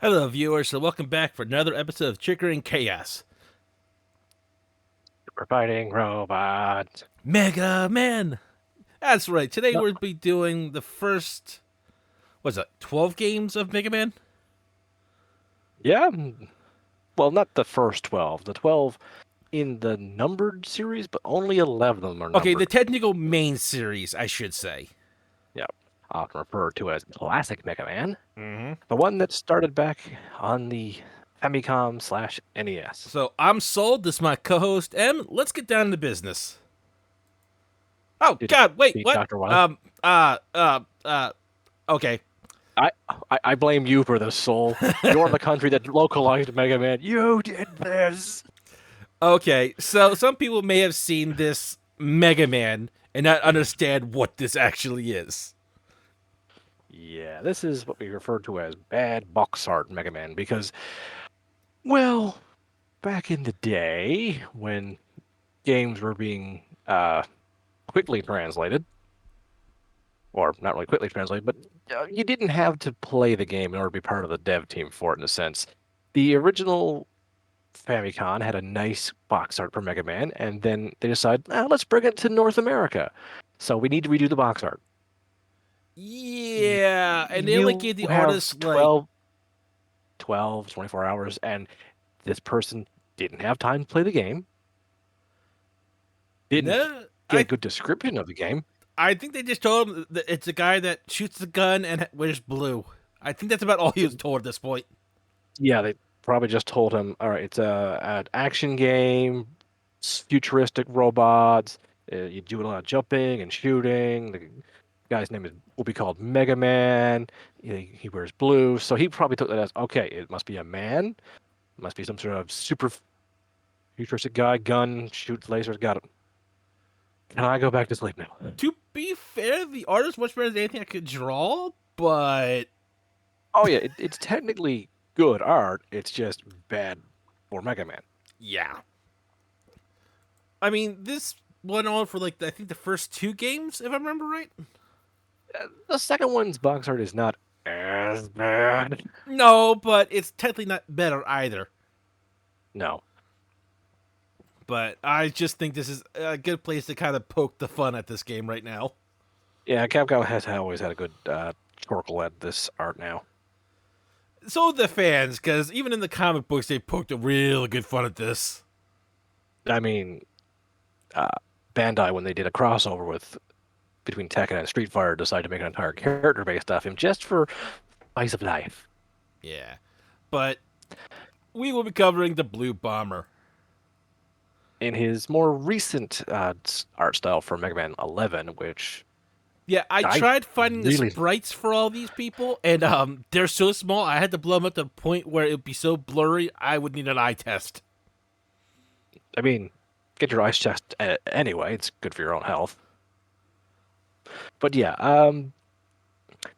Hello, viewers, and welcome back for another episode of Triggering Chaos. We're fighting robots. Mega Man! That's right, today No, we'll be doing the first, 12 games of Mega Man? yeah, well, not the first 12. The 12 in the numbered series, but only 11 of them are Okay, the numbered. technical main series, I should say. Yeah, often referred to as Classic Mega Man. Mm-hmm. The one that started back on the Famicom/NES. So, I'm Sold, this is my co-host, M. Let's get down to business. Oh, Did it God, wait, beat what? Dr. Wily? Okay. I, I blame you for this, Soul. You're the country that localized Mega Man. You did this! Okay, so some people may have seen this Mega Man and not understand what this actually is. Yeah, this is what we refer to as bad box art Mega Man because, well, back in the day when games were being quickly translated, or not really quickly translated, but you didn't have to play the game in order to be part of the dev team for it, in a sense. The original Famicom had a nice box art for Mega Man, and then they decided, let's bring it to North America. So we need to redo the box art. Yeah, and they only You gave the have artists like 24 hours, and this person didn't have time to play the game, didn't no. get a I good description of the game. I think they just told him that it's a guy that shoots the gun and wears blue. I think that's about all he was told at this point. Yeah, they probably just told him, all right, it's an action game, futuristic robots. You do a lot of jumping and shooting. The guy's name will be called Mega Man. He wears blue, so he probably took that as okay. It must be a man. It must be some sort of super futuristic guy, gun, shoots lasers. Got it. Can I go back to sleep now? To be fair, the artist much better than anything I could draw, but Oh yeah, it's technically good art. It's just bad for Mega Man. yeah. I mean, this went on for like I think the first two games, if I remember right. The second one's box art is not as bad. No, but it's technically not better either. No. But I just think this is a good place to kind of poke the fun at this game right now. Yeah, Capcom has always had a good chortle at this art now. So the fans, because even in the comic books, they poked a real good fun at this. I mean, uh, Bandai, when they did a crossover with between Tekken and Street Fighter, decided to make an entire character based off him just for Spice of Life. Yeah. But we will be covering the Blue Bomber. In his more recent art style for Mega Man 11, which Yeah, I I tried finding the really, sprites for all these people, and they're so small, I had to blow them up to the point where it would be so blurry, I would need an eye test. I mean, get your eyes checked anyway. It's good for your own health. But yeah,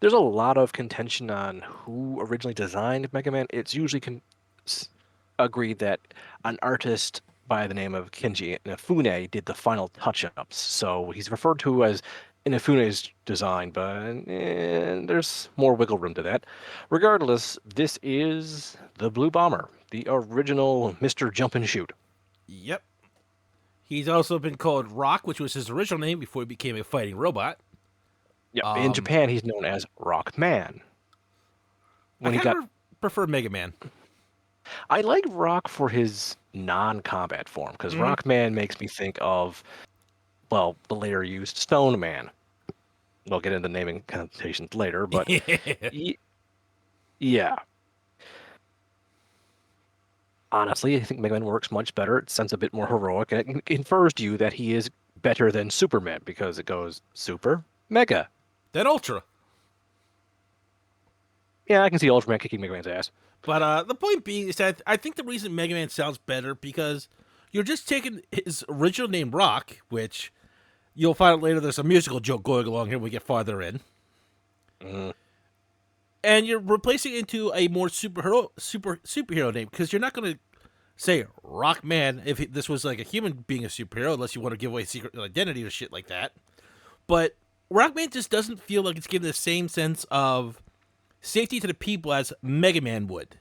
there's a lot of contention on who originally designed Mega Man. It's usually agreed that an artist by the name of Kenji Inafune did the final touch-ups. So he's referred to as Inafune's design, but there's more wiggle room to that. Regardless, this is the Blue Bomber, the original Mr. Jump and Shoot. Yep. He's also been called Rock, which was his original name before he became a fighting robot. Yep. In Um, Japan, he's known as Rockman. I When he kind got, of prefer Mega Man. I like Rock for his non-combat form because Mm-hmm. Rockman makes me think of, well, the later used Stone Man. We'll get into naming connotations later, but y- yeah, honestly, I think Mega Man works much better. It sounds a bit more heroic, and it infers to you that he is better than Superman because it goes Super Mega. Then Ultra. Yeah, I can see Ultraman kicking Mega Man's ass. But the point being is that I think the reason Mega Man sounds better because you're just taking his original name Rock, which you'll find out later there's a musical joke going along here when we get farther in. Mm, And you're replacing it into a more superhero name because you're not going to say Rockman if this was like a human being a superhero unless you want to give away secret identity or shit like that. But Rockman just doesn't feel like it's given the same sense of safety to the people as Megaman would.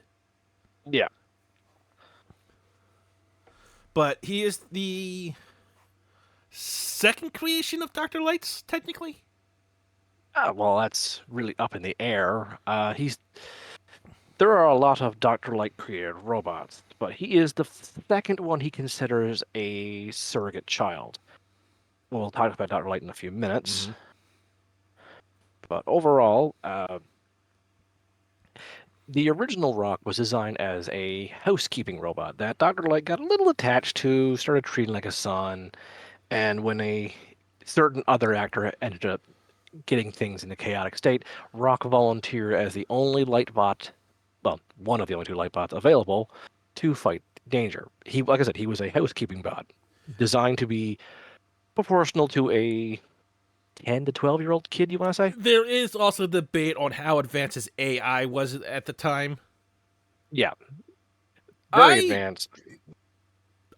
Yeah. But he is the second creation of Dr. Lights, technically. Well, that's really up in the air. There are a lot of Dr. Light created robots, but he is the second one he considers a surrogate child. We'll talk about Dr. Light in a few minutes. Mm-hmm. But overall, the original Rock was designed as a housekeeping robot that Dr. Light got a little attached to, started treating like a son, and when a certain other actor ended up getting things in a chaotic state, Rock volunteered as the only Lightbot, well, one of the only two Lightbots available to fight danger. He, like I said, he was a housekeeping bot designed to be proportional to a 10 to 12-year-old kid, you want to say? There is also debate on how advanced his AI was at the time. Yeah, very I advanced.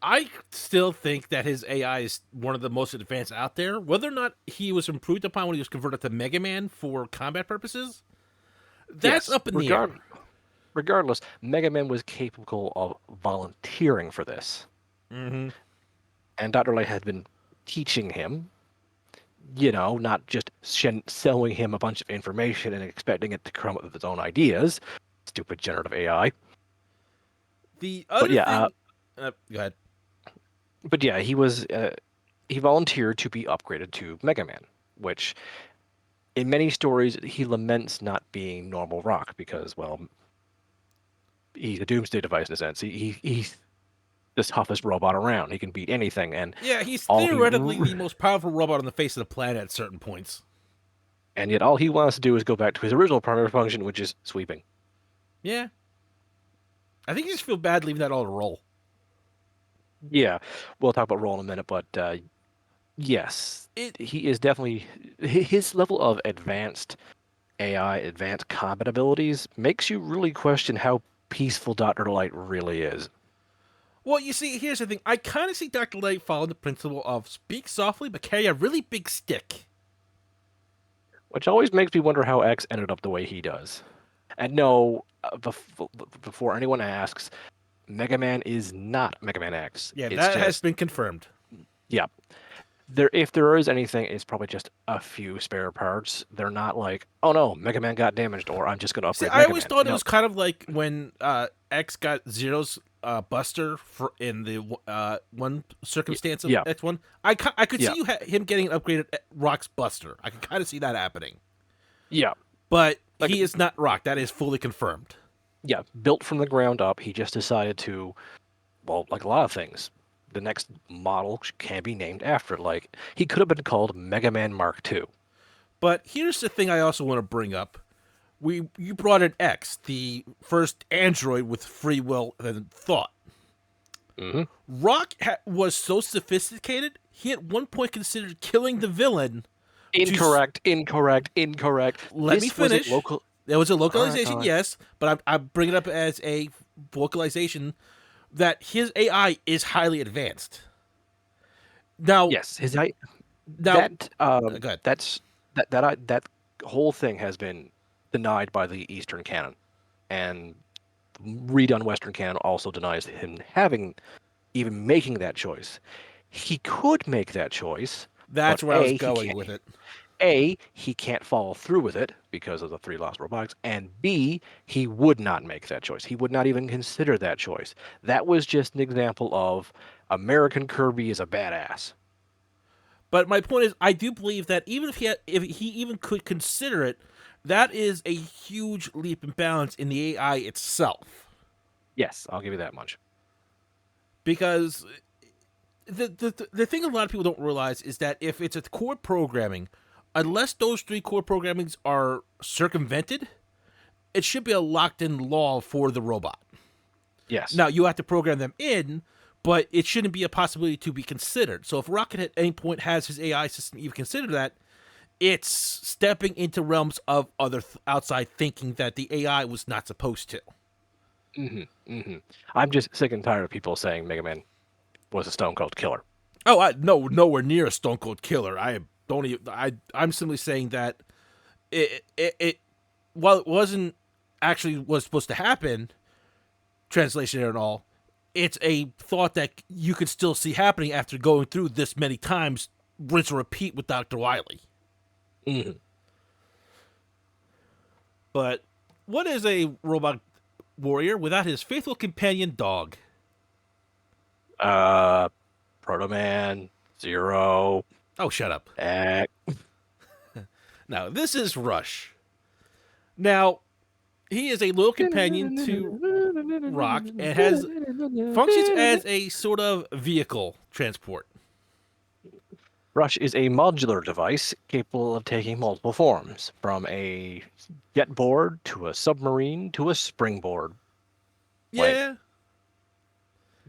I still think that his AI is one of the most advanced out there. Whether or not he was improved upon when he was converted to Mega Man for combat purposes, that's Yes, up in the air. regardless, Mega Man was capable of volunteering for this. Mm-hmm. And Dr. Light had been teaching him, not just selling him a bunch of information and expecting it to come up with its own ideas. Stupid generative AI. The But other yeah, thing, go ahead. he volunteered to be upgraded to Mega Man, which in many stories he laments not being normal Rock because, well, he's a doomsday device in a sense. He's the toughest robot around. He can beat anything, and Yeah, he's all he theoretically the most powerful robot on the face of the planet at certain points. and yet all he wants to do is go back to his original primary function, which is sweeping. Yeah, I think you just feel bad leaving that all to roll. Yeah, we'll talk about Roll in a minute, but yes, It he is definitely his level of advanced AI, advanced combat abilities makes you really question how peaceful Dr. Light really is. Well, you see, here's the thing. I kind of see Dr. Light following the principle of speak softly but carry a really big stick. Which always makes me wonder how X ended up the way he does. And no, before anyone asks, Mega Man is not Mega Man X. Yeah, It's that has just, been confirmed. yeah. If there is anything, it's probably just a few spare parts. They're not like, oh no, Mega Man got damaged, or I'm just going to See, upgrade I Mega always Man. thought it No, was kind of like when X got Zero's Buster for in the one circumstance of yeah, X1. I could yeah, see him getting upgraded Rock's Buster. I could kind of see that happening. yeah. But Like, he is not Rock. That is fully confirmed. yeah, built from the ground up. He just decided to, well, like a lot of things, the next model can be named after it. Like, he could have been called Mega Man Mark II. But here's the thing I also want to bring up. You brought in X, the first android with free will and thought. Hmm. Rock was so sophisticated, he at one point considered killing the villain to Incorrect, incorrect, incorrect. let me This was a finish. local. There was a All right, all localization, right. yes, but I'm bringing it up as a vocalization that his AI is highly advanced. Now, Yes, his I now, go ahead. that whole thing has been denied by the Eastern canon, and redone Western canon also denies him having even making that choice. He could make that choice, but That's where I was going with it. he can't follow through with it because of the three lost robotics, and B, he would not make that choice. He would not even consider that choice. That was just an example of American Kirby is a badass. But my point is, I do believe that even if he even could consider it, that is a huge leap in balance in the AI itself. Yes, I'll give you that much. Because the thing a lot of people don't realize is that if it's a core programming, unless those three core programmings are circumvented, it should be a locked in law for the robot. Yes. Now you have to program them in, but it shouldn't be a possibility to be considered. So if Rocket at any point has his AI system even consider that, it's stepping into realms of other outside thinking that the AI was not supposed to. Hmm. Hmm. I'm just sick and tired of people saying Mega Man was a stone cold killer. Oh, no, nowhere near a Stone Cold Killer. I don't even. I'm simply saying that it while it wasn't actually was supposed to happen, translation error and all, it's a thought that you could still see happening after going through this many times, rinse and repeat with Dr. Wily. Mhm. But what is a robot warrior without his faithful companion dog? Uh, Proto Man, Zero, Oh, shut up. X. Now, this is Rush. Now, he is a loyal companion to Rock and has functions as a sort of vehicle transport. Rush is a modular device capable of taking multiple forms, from a jet board to a submarine to a springboard. Like, Yeah,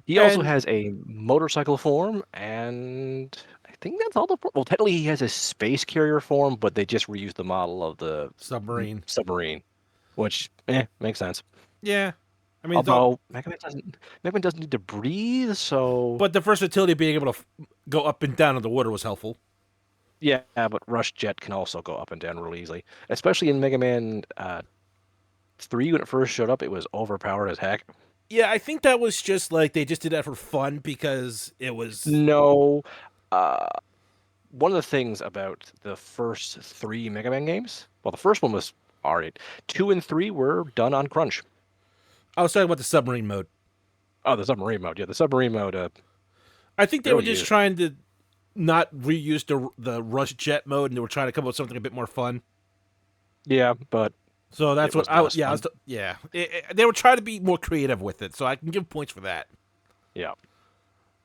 he also and has a motorcycle form, and I think that's all the. Well, technically, he has a space carrier form, but they just reused the model of the submarine. submarine, which makes sense. Yeah, I mean, it's all, Although Megaman doesn't need to breathe, so but the versatility of being able to go up and down in the water was helpful. yeah. But Rush Jet can also go up and down really easily, especially in Mega Man 3 when it first showed up. It was overpowered as heck. Yeah, I think that was just like they just did that for fun because it was. No, uh, one of the things about the first three Mega Man games, well, the first one was R8. 2 and 3 were done on crunch. I was talking about the submarine mode. Oh, the submarine mode. Yeah, the submarine mode I think they were barely just used. trying to not reuse the Rush Jet mode, and they were trying to come up with something a bit more fun. Yeah, but So it that's what was I less yeah I fun. was they were trying to be more creative with it, so I can give points for that. Yeah.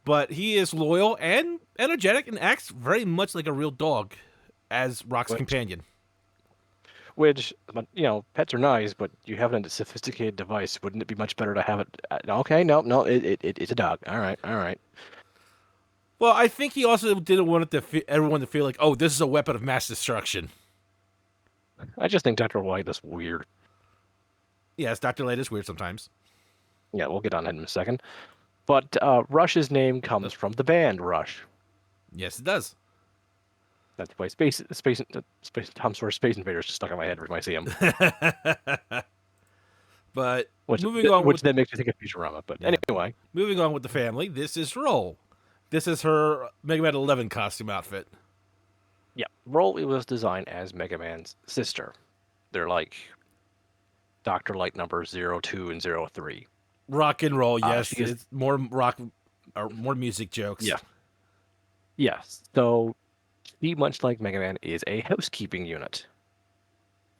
But he is loyal and energetic and acts very much like a real dog as Rock's Which, companion. pets are nice, but you have it in a sophisticated device. Wouldn't it be much better to have it? Okay, no, no, it's a dog. All right, all right. Well, I think he also didn't want it everyone to feel like, oh, this is a weapon of mass destruction. I just think Dr. White is weird. Yes, Dr. Light is weird sometimes. Yeah, we'll get on that in a second. But Rush's name comes from the band Rush. Yes, it does. That's why Tom Sawyer Space Invaders is stuck in my head every time I see him. But Which moving on which with then makes me think of Futurama. But yeah, anyway, moving on with the family. This is Roll. This is her Mega Man 11 costume outfit. yeah, Roll was designed as Mega Man's sister. They're like Dr. Light number 02 and 03. Rock and roll, She yes. is It's more rock or more music jokes. yeah, yes. So she, much like Mega Man, is a housekeeping unit.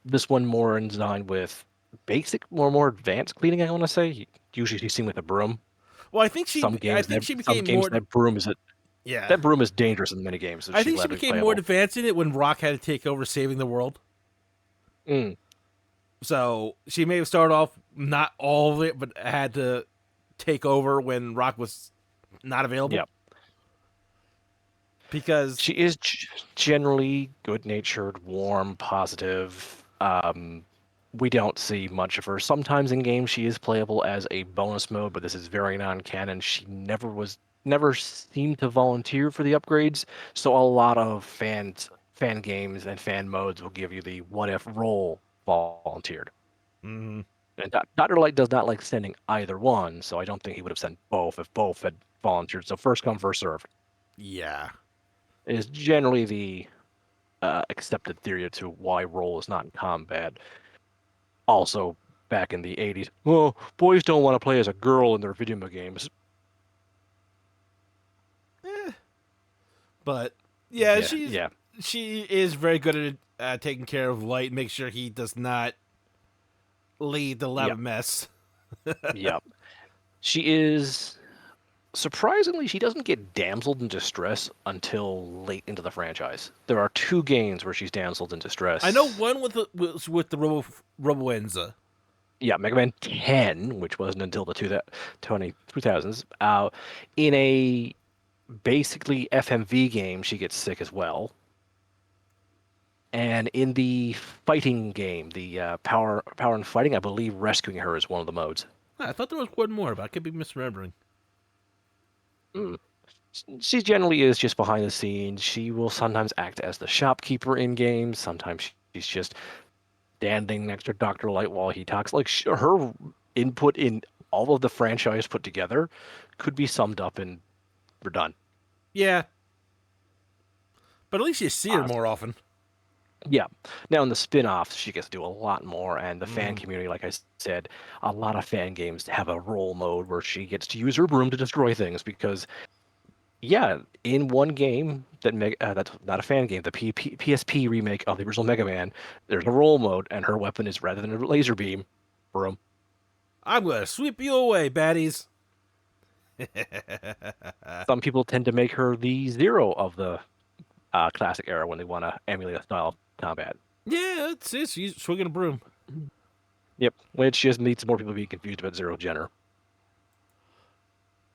This one more in design with basic, more advanced cleaning. I want to say. Usually she's seen with a broom. Well, I think she Some became games more yeah. that broom is dangerous in many games, so I she's think she allowed to be became more playable. advanced in it when Rock had to take over saving the world. Mm, So she may have started off not all of it, but had to take over when Rock was not available. yeah, Because she is generally good-natured, warm, positive. We don't see much of her. Sometimes in games she is playable as a bonus mode, but this is very non-canon. She never seemed to volunteer for the upgrades, so a lot of fan games and fan modes will give you the what if role volunteered. mm, And Dr. Light does not like sending either one, so I don't think he would have sent both if both had volunteered. So first come, first served yeah. is generally the accepted theory to why role is not in combat. Also, back in the 80s, well, boys don't want to play as a girl in their video games. Eh, but yeah, Yeah, yeah, she is very good at taking care of Light, make sure he does not lead the lab yeah, of mess. yeah. She is surprisingly, she doesn't get damseled in distress until late into the franchise. There are two games where she's damseled in I know distress. one with the Roboenza. Yeah, Mega Man 10, which wasn't until the 2000s. In a basically FMV game, she gets sick as well. And in the fighting game, the power and fighting, I believe rescuing her is one of the modes. I thought there was one more, but I could be misremembering. Mm. She generally is just behind the scenes. She will sometimes act as the shopkeeper in games. Sometimes she's just standing next to Dr. Light while he talks. Like her input in all of the franchise put together could be summed up in we're done. Yeah, but at least you see her Honestly. more often. Yeah. Now in the spin-offs, she gets to do a lot more, and the fan Mm. community, like I said, a lot of fan games have a roll mode where she gets to use her broom to destroy things because, yeah, in one game that's not a fan game, the PSP remake of the original Mega Man, there's a roll mode, and her weapon is rather than a laser beam, broom. I'm gonna sweep you away, baddies. Some people tend to make her the Zero of the classic era when they want to emulate a style of combat. Yeah, it's she's swinging a broom. Yep, which just leads to more people being confused about Zero Jenner.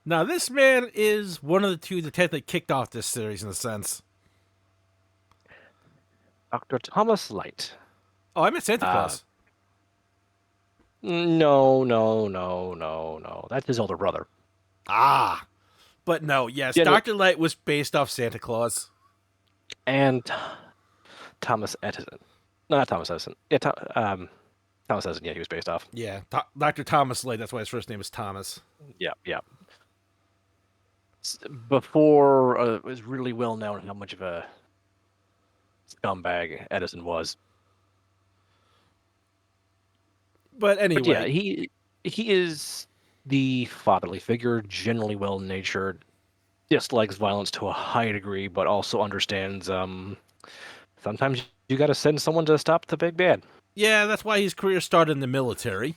Now, this man is one of the two that technically kicked off this series in a sense. Dr. Thomas Light. Oh, I meant Santa Uh, Claus. no, no, no, no, no. That's his older brother. Ah, but no, yes, General Dr. Light was based off Santa Claus. and Thomas Edison. No, not Thomas Edison. Yeah, Thomas Edison. Yeah, he was based off. Yeah, Dr. Thomas Light, that's why his first name is Thomas. Yeah, yeah. Before it was really well known how much of a scumbag Edison was. But But yeah, anyway, he is the fatherly figure, generally well natured, dislikes violence to a high degree, but also understands sometimes you got to send someone to stop the big bad, yeah, that's why his career started in the military.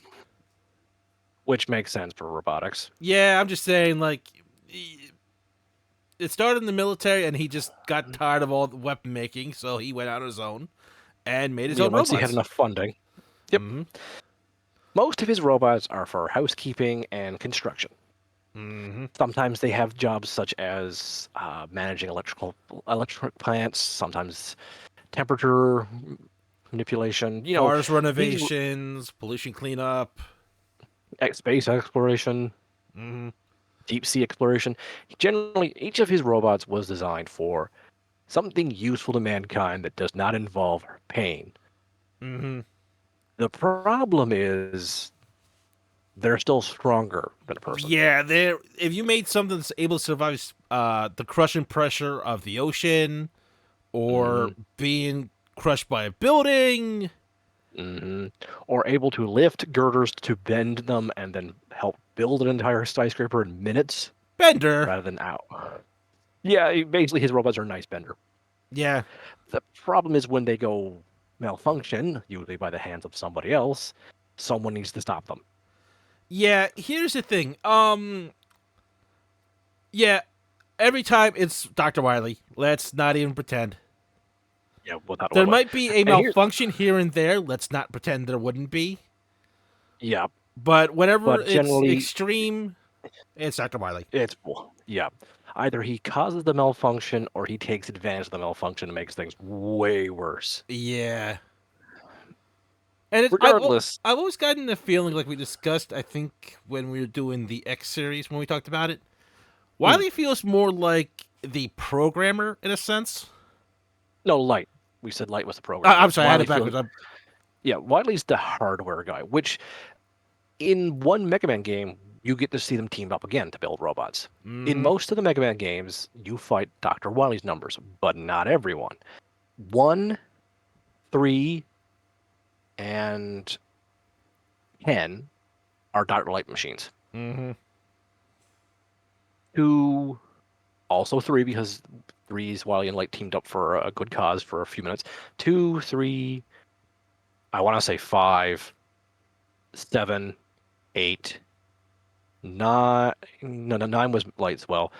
which makes sense for robotics. Yeah, I'm just saying, like, it started in the military, and he just got tired of all the weapon making, so he went out on his own and made his Yeah, own once he had robots. enough funding. Yep. Mm-hmm. Most of his robots are for housekeeping and construction. Mm-hmm. Sometimes they have jobs such as managing electric plants, sometimes temperature manipulation. Forest These renovations, pollution cleanup. space exploration, Mm-hmm. deep sea exploration. Generally, each of his robots was designed for something useful to mankind that does not involve pain. Mm-hmm. The problem is they're still stronger than a person. Yeah, there. If you made something that's able to survive the crushing pressure of the ocean, Hmm. or being crushed by a building, Hmm. Or able to lift girders to bend them and then help build an entire skyscraper in minutes Bender. rather than out. Yeah, basically his robots are a nice bender. Yeah, The problem is when they go malfunction, usually by the hands of somebody else, someone needs to stop them. yeah. Here's the thing. Yeah. Every time it's Dr. Wiley. Let's not even pretend. Yeah, without a There robot. might be a And here's malfunction here and there. Let's not pretend there wouldn't be. yeah, But whenever but it's generally extreme, it's Dr. Wiley. it's yeah. Either he causes the malfunction or he takes advantage of the malfunction and makes things way worse. Yeah. And Regardless, I've always gotten the feeling, like we discussed, I think, when we were doing the X series, when we talked about it, mm, Wiley feels more like the programmer in a sense. no Light. We said Light was the programmer. I'm sorry, I had it backwards. Yeah, Wiley's the hardware guy, which in one Mega Man game, you get to see them teamed up again to build robots. In Mm-hmm. most of the Mega Man games, you fight Dr. Wily's numbers, but not everyone. 1, 3, and 10 are Dr. Light machines. Mm-hmm. 2, also 3, because 3's Wily and Light teamed up for a good cause for a few minutes. 2, 3, I want to say 5, 7, 8, 9. No, 9 was Light as well.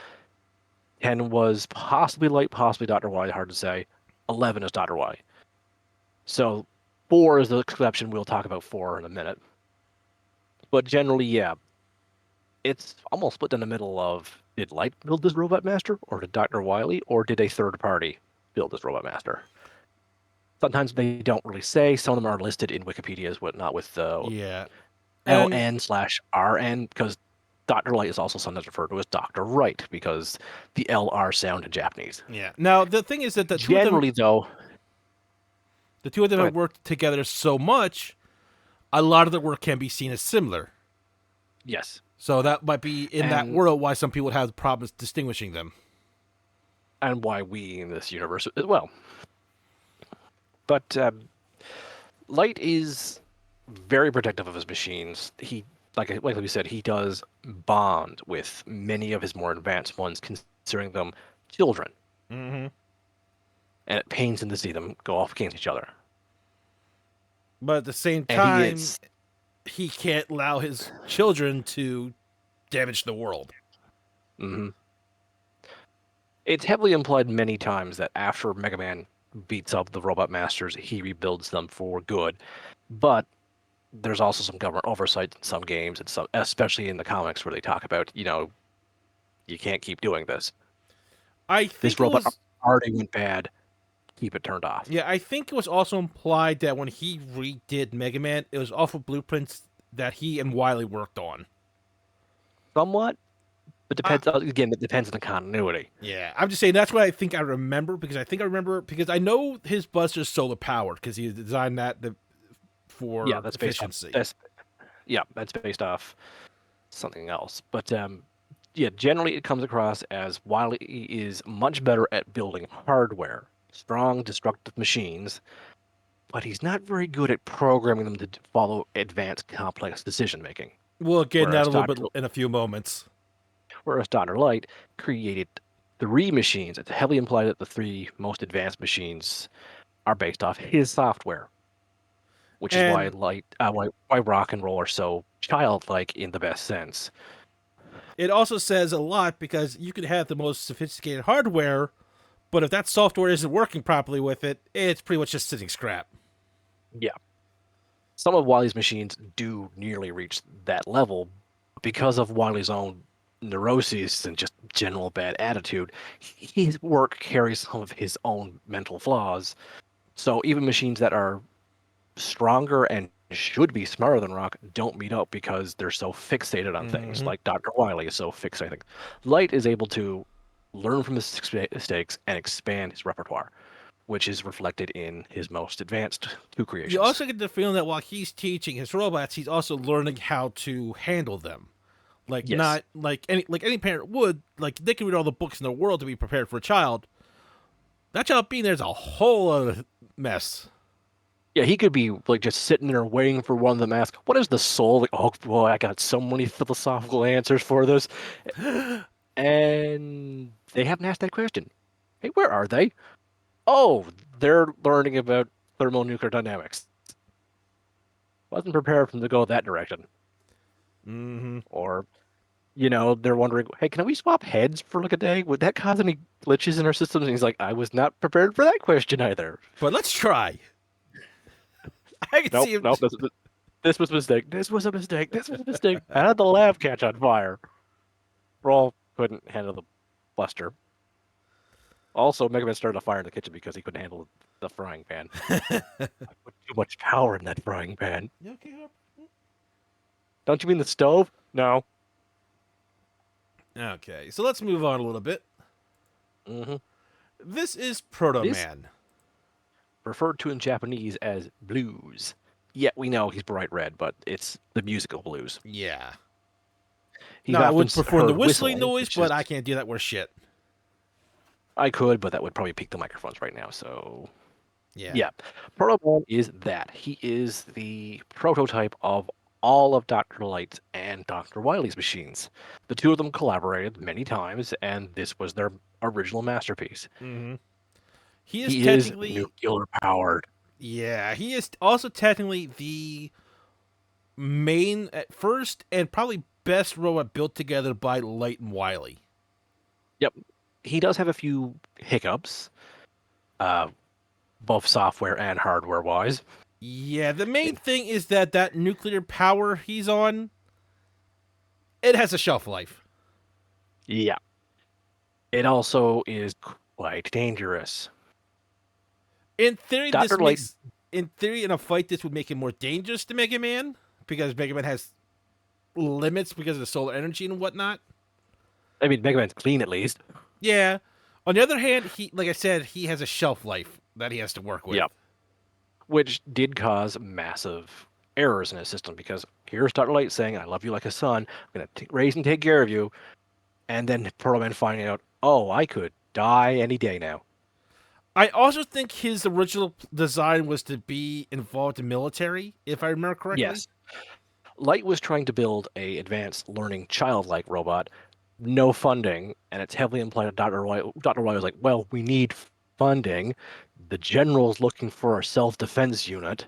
10 was possibly Light, possibly Dr. Y, hard to say. 11 is Dr. Y. So 4 is the exception. We'll talk about 4 in a minute. But generally, yeah, it's almost split in the middle of did Light build this Robot Master, or did Dr. Wily, or did a third party build this Robot Master? Sometimes they don't really say. Some of them are listed in Wikipedia as whatnot with the Yeah. And LN/RN, because Dr. Light is also sometimes referred to as Dr. Wright because the LR sound in Japanese. yeah. Now the thing is that Generally, though, The two of them Go have ahead. worked together so much, a lot of their work can be seen as similar. Yes, So that might be in that and world why some people would have problems distinguishing them. why we in this universe as well. But Light is very protective of his machines. He, like we said, he does bond with many of his more advanced ones, considering them children, Mm-hmm. and it pains him to see them go off against each other. But at the same And he time, is, he can't allow his children to damage the world. mhm. It's heavily implied many times that after Mega Man beats up the Robot Masters, he rebuilds them for good. But there's also some government oversight in some games, and some, especially in the comics, where they talk about, you can't keep doing this. I This think it robot was already went bad. Keep it turned off. Yeah, I think it was also implied that when he redid Mega Man, it was off of blueprints that he and Wily worked on. Somewhat, but I, depends. Again, it depends on the continuity. yeah, I'm just saying that's what I think I remember because I know his Buster's solar powered because he designed that Yeah, for that's based off. efficiency. That's based off something else. But yeah, generally it comes across as Wily is much better at building hardware, strong, destructive machines, but he's not very good at programming them to follow advanced, complex decision making. We'll get into that a Whereas little bit Doctor, in a few moments. whereas Doctor Light created three machines. It's heavily implied that the three most advanced machines are based off his software, which is why And why rock and roll are so childlike in the best sense. it also says a lot because you could have the most sophisticated hardware, but if that software isn't working properly with it, it's pretty much just sitting scrap. Yeah, some of Wily's machines do nearly reach that level because of Wily's own neuroses and just general bad attitude. His work carries some of his own mental flaws. So even machines that are stronger and should be smarter than Rock don't meet up because they're so fixated on things, Mm-hmm. like Dr. Wily is so fixated. Light is able to learn from his mistakes and expand his repertoire, which is reflected in his most advanced two You creations. also get the feeling that while he's teaching his robots, he's also learning how to handle them. Like Yes. not like any parent would. Like they can read all the books in the world to be prepared for a child. That child being there's a whole other mess. Yeah, he could be like just sitting there waiting for one of them to ask, "What is the soul?" Like, oh boy, I got so many philosophical answers for this, and they haven't asked that question. Hey, where are they? Oh, they're learning about thermonuclear dynamics. Wasn't prepared for them to go that direction. Mm-hmm. Or, they're wondering, hey, can we swap heads for like a day? Would that cause any glitches in our systems? And he's like, I was not prepared for that question either. But let's try. I can Nope, see him. nope. This was a mistake. This was a mistake. This was a mistake. How did the lab catch on fire? Brawl couldn't handle the bluster. Also, Megaman started a fire in the kitchen because he couldn't handle the frying pan. I put too much power in that frying pan. You okay, Harp? Don't you mean the stove? No. Okay, so let's move on a little bit. Hmm. This is Proto This Man. referred to in Japanese as blues. Yeah, we know he's bright red, but it's the musical blues. Yeah. He's No, I often would perform the heard whistling whistling, noise, which is but I can't do that worth shit. I could, but that would probably peak the microphones right now. So Yeah. yeah, Proto is that. He is the prototype of all of Dr. Light's and Dr. Wily's machines. The two of them collaborated many times, and this was their original masterpiece. Mm-hmm. He is He is technically, nuclear powered. yeah, he is also technically the main at first and probably best robot built together by Light and Wily. Yep. He does have a few hiccups, uh, both software and hardware wise. Yeah, the main thing is that nuclear power he's on, it has a shelf life. Yeah. It also is quite dangerous. In theory, Dr. Light, in a fight, this would make him more dangerous to Mega Man because Mega Man has limits because of the solar energy and whatnot. I mean, Mega Man's clean at least. Yeah. On the other hand, he, like I said, he has a shelf life that he has to work with. Yep. which did cause massive errors in his system because here's Dr. Light saying, I love you like a son, I'm going to raise and take care of you. And then Proto Man finding out, oh, I could die any day now. I also think his original design was to be involved in military, if I remember correctly. Yes. Light was trying to build a advanced learning childlike robot, no funding, and it's heavily implied that Dr. White was like, well, we need funding. The general's looking for a self-defense unit,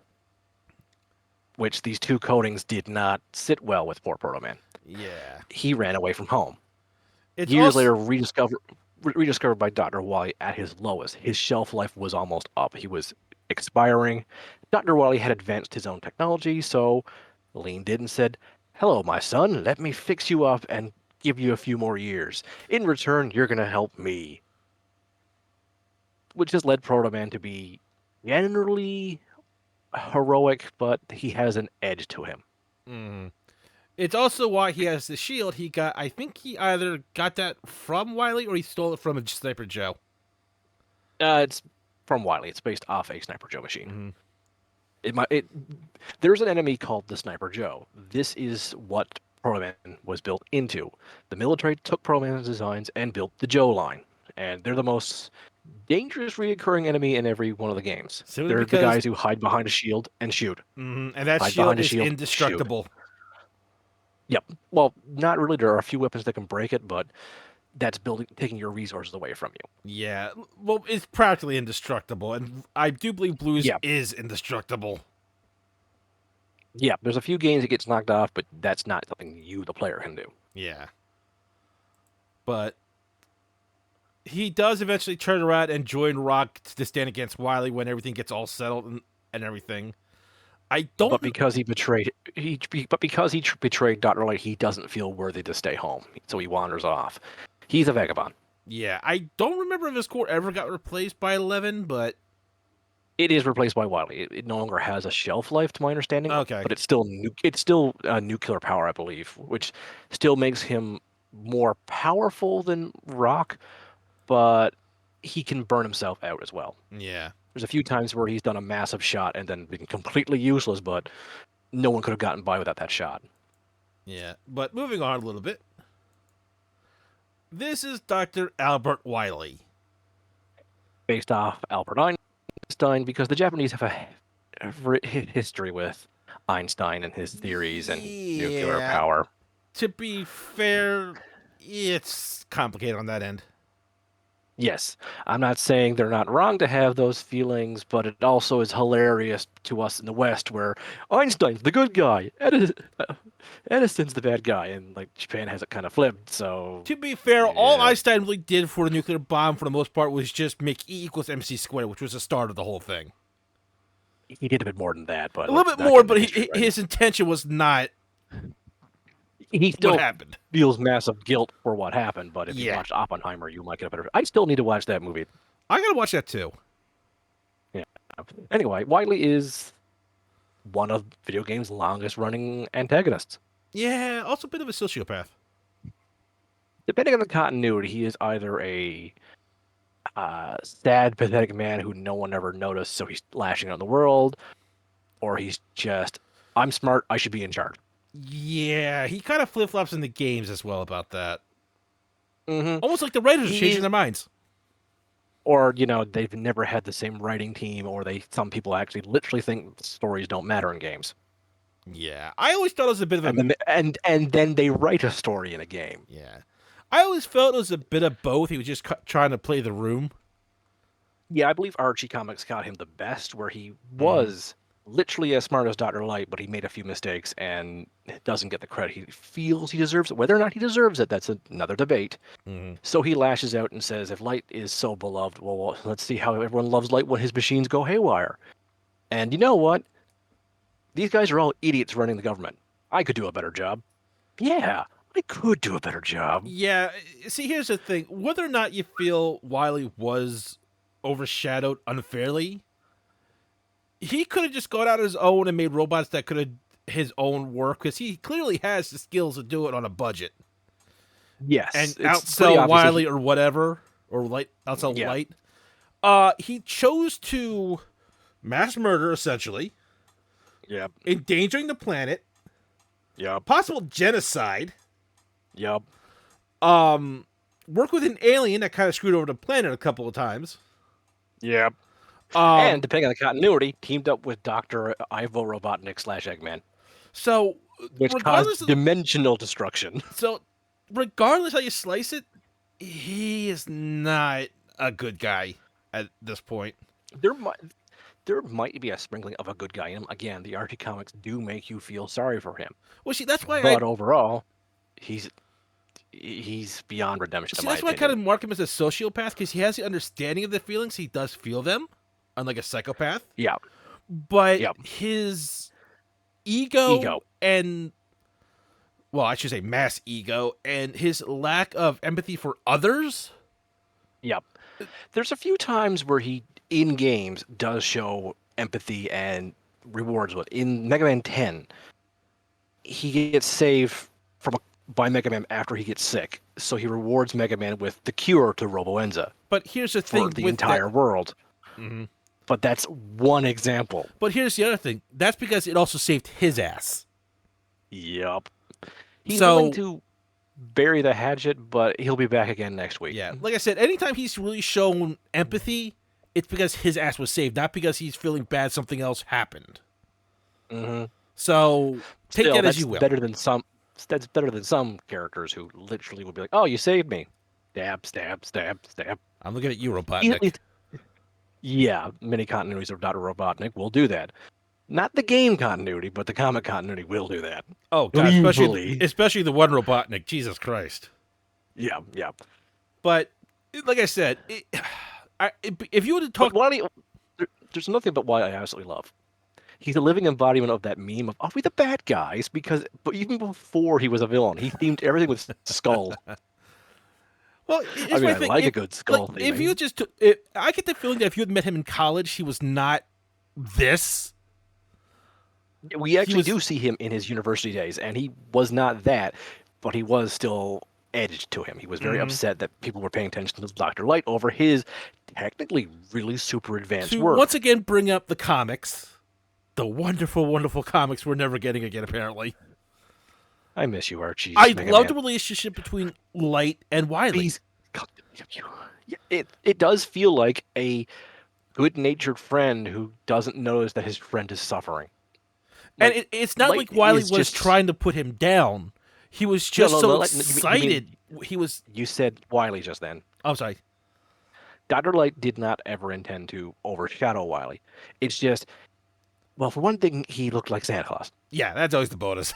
which these two codings did not sit well with poor Proto Man. Yeah. He ran away from home. It's Years also later, rediscovered by Dr. Wily at his lowest. His shelf life was almost up. He was expiring. Dr. Wily had advanced his own technology, so leaned in and said, hello, my son, let me fix you up and give you a few more years. In return, you're going to help me. Which has led Proto Man to be generally heroic, but he has an edge to him. mm, it's also why he has the shield. He got I think he either got that from Wiley or he stole it from a Sniper Joe. It's from Wily. It's based off a Sniper Joe machine. Mm-hmm. There's an enemy called the Sniper Joe. This is what Pro Man was built into. The military took Pro Man's designs and built the Joe line, and they're the most dangerous reoccurring enemy in every one of the games. Simply They're the because guys who hide behind a shield and shoot. and that Hide shield behind a is shield, shoot. indestructible. Yep. Well, not really. There are a few weapons that can break it, but that's taking your resources away from you. Yeah, well, it's practically indestructible, and I do believe Blues Yeah. is indestructible. Yeah. There's a few games it gets knocked off, but that's not something you, the player, can do. Yeah, but he does eventually turn around and join Rock to stand against Wiley when everything gets all settled and everything. I don't. But because he betrayed betrayed Dr. Light, he doesn't feel worthy to stay home, so he wanders off. He's a vagabond. Yeah, I don't remember if his core ever got replaced by 11, but It is replaced by Wily. It no longer has a shelf life, to my understanding. okay. But it's still nuclear power, I believe, which still makes him more powerful than Rock, but he can burn himself out as well. Yeah. There's a few times where he's done a massive shot and then been completely useless, but no one could have gotten by without that shot. Yeah. But moving on a little bit. This is Dr. Albert Wiley. Based off Albert Einstein, because the Japanese have a history with Einstein and his theories and nuclear Yeah. power. To be fair, it's complicated on that end. Yes, I'm not saying they're not wrong to have those feelings, but it also is hilarious to us in the West where Einstein's the good guy, Edison's the bad guy, and like Japan has it kind of flipped. So To be fair, all yeah. Einstein really did for the nuclear bomb, for the most part, was just make E equals MC squared, which was the start of the whole thing. He did a bit more than that, but A little let's bit not more, get but into history right his intention was not he still what happened. feels massive guilt for what happened, but if you Yeah. watched Oppenheimer, you might get a better. I still need to watch that movie. I gotta watch that too. Yeah. Anyway, Wiley is one of video games' longest running antagonists. Yeah, also a bit of a sociopath. Depending on the continuity, he is either a sad, pathetic man who no one ever noticed, so he's lashing out in the world, or he's just, I'm smart, I should be in charge. Yeah, he kind of flip flops in the games as well about that. Mm-hmm. Almost like the writers are changing their minds. Or they've never had the same writing team, or some people actually literally think stories don't matter in games. Yeah, I always thought it was a bit of a And then they write a story in a game. yeah. I always felt it was a bit of both. He was just trying to play the room. Yeah, I believe Archie Comics got him the best, where he was literally as smart as Dr. Light, but he made a few mistakes and doesn't get the credit he feels he deserves it. Whether or not he deserves it, that's another debate. Mm-hmm. So he lashes out and says, if Light is so beloved, well, let's see how everyone loves Light when his machines go haywire. And you know what? These guys are all idiots running the government. I could do a better job. Yeah, I could do a better job. Yeah, see, here's the thing. Whether or not you feel Wiley was overshadowed unfairly, he could have just gone out on his own and made robots that could have his own work, because he clearly has the skills to do it on a budget. Yes. And it's outsell Wiley or whatever, or outsell Yeah. Light. He chose to mass murder, essentially, Yep. endangering the planet, Yep. possible genocide, Yep. um, work with an alien that kind of screwed over the planet a couple of times. Yep. And Um, depending on the continuity, teamed up with Doctor Ivo Robotnik / Eggman, so which caused regardless of dimensional destruction. so regardless how you slice it, he is not a good guy at this point. There might there might be a sprinkling of a good guy in him. Again, the Archie comics do make you feel sorry for him, Well, see, that's why but overall, he's he's beyond redemption in my I kind opinion. of mark him as a sociopath because he has the understanding of the feelings. He does feel them, unlike a psychopath. Yeah. But Yep. his ego Ego. and, well, I should say mass ego, and his lack of empathy for others. Yep. There's a few times where he in games does show empathy and rewards with. In Mega Man 10, he gets saved from by Mega Man after he gets sick, so he rewards Mega Man with the cure to Roboenza But here's the for thing the with that. entire world. Mhm. But that's one example. But here's the other thing. That's because it also saved his ass. Yep. He's So willing to bury the hatchet, but he'll be back again next week. yeah, like I said, anytime he's really shown empathy, it's because his ass was saved, not because he's feeling bad something else happened. Mm-hmm. So take Still, that as that's you will. better than some. That's better than some characters who literally would be like, "Oh, you saved me." Stab, stab, stab, stab. I'm looking at you, He at Robotnik. least, yeah, many continuities of Dr. Robotnik will do that. Not the game continuity, but the comic continuity will do that. Oh god, Easily. especially the one Robotnik. Jesus Christ. Yeah, yeah. But like I said, if you were to But talk, Wally, there's nothing but why I absolutely love. He's a living embodiment of that meme of "Are we the bad guys?" Because, but even before he was a villain, he themed everything with skulls. well, I here's mean, my I thing. like a good skull If you theming. just, I get the feeling that if you had met him in college, he was not this. We He actually was do see him in his university days, and he was not that, but he was still edged to him. He was very mhm. upset that people were paying attention to Dr. Light over his technically really super advanced To work. once again bring up the comics, the wonderful, wonderful comics we're never getting again. Apparently, I miss you, Archie's I Mega love the Man. relationship between Light and Wily. Please, it does feel like a good-natured friend who doesn't notice that his friend is suffering. And Like it's not Light like Wiley is was just trying to put him down. He was no, just no, so no. You mean excited. He was. you said Wily just then. I'm sorry. Dr. Light did not ever intend to overshadow Wily. It's just, well, for one thing, he looked like Santa Claus. Yeah, that's always the bonus.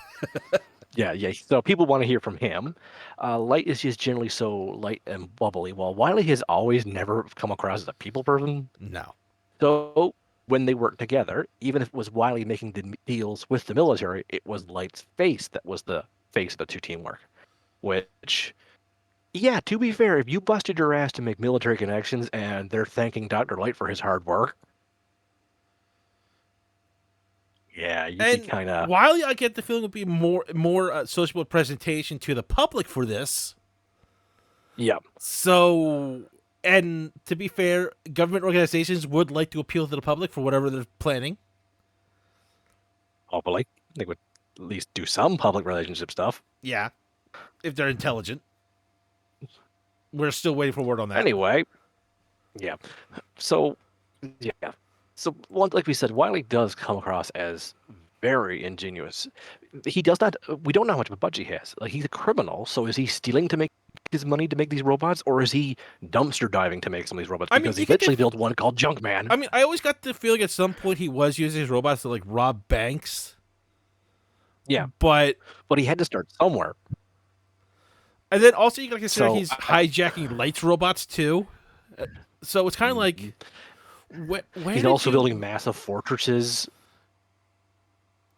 Yeah, yeah. So people want to hear from him. Light is just generally so light and bubbly, while Wily has always never come across as a people person. No. So when they worked together, even if it was Wily making the deals with the military, it was Light's face that was the face of the two teamwork. Which, yeah, to be fair, if you busted your ass to make military connections and they're thanking Dr. Light for his hard work, yeah, you'd be And kind of, Wiley, I get the feeling would be more sociable presentation to the public for this. yeah, So, and to be fair, government organizations would like to appeal to the public for whatever they're planning. hopefully. They would at least do some public relationship stuff. Yeah, if they're intelligent. We're still waiting for word on that. Anyway, yeah. So, yeah. So, one, like we said, Wiley does come across as very ingenious. He does not. We don't know how much of a budget he has. Like he's a criminal. So, is he stealing to make his money to make these robots, or is he dumpster diving to make some of these robots? I mean, Because he literally built one called Junkman. I mean, I always got the feeling at some point he was using his robots to like rob banks. Yeah, But but he had to start somewhere. and then also you gotta consider So, he's hijacking Light's robots too. So it's kind of like where he's did also you... building massive fortresses.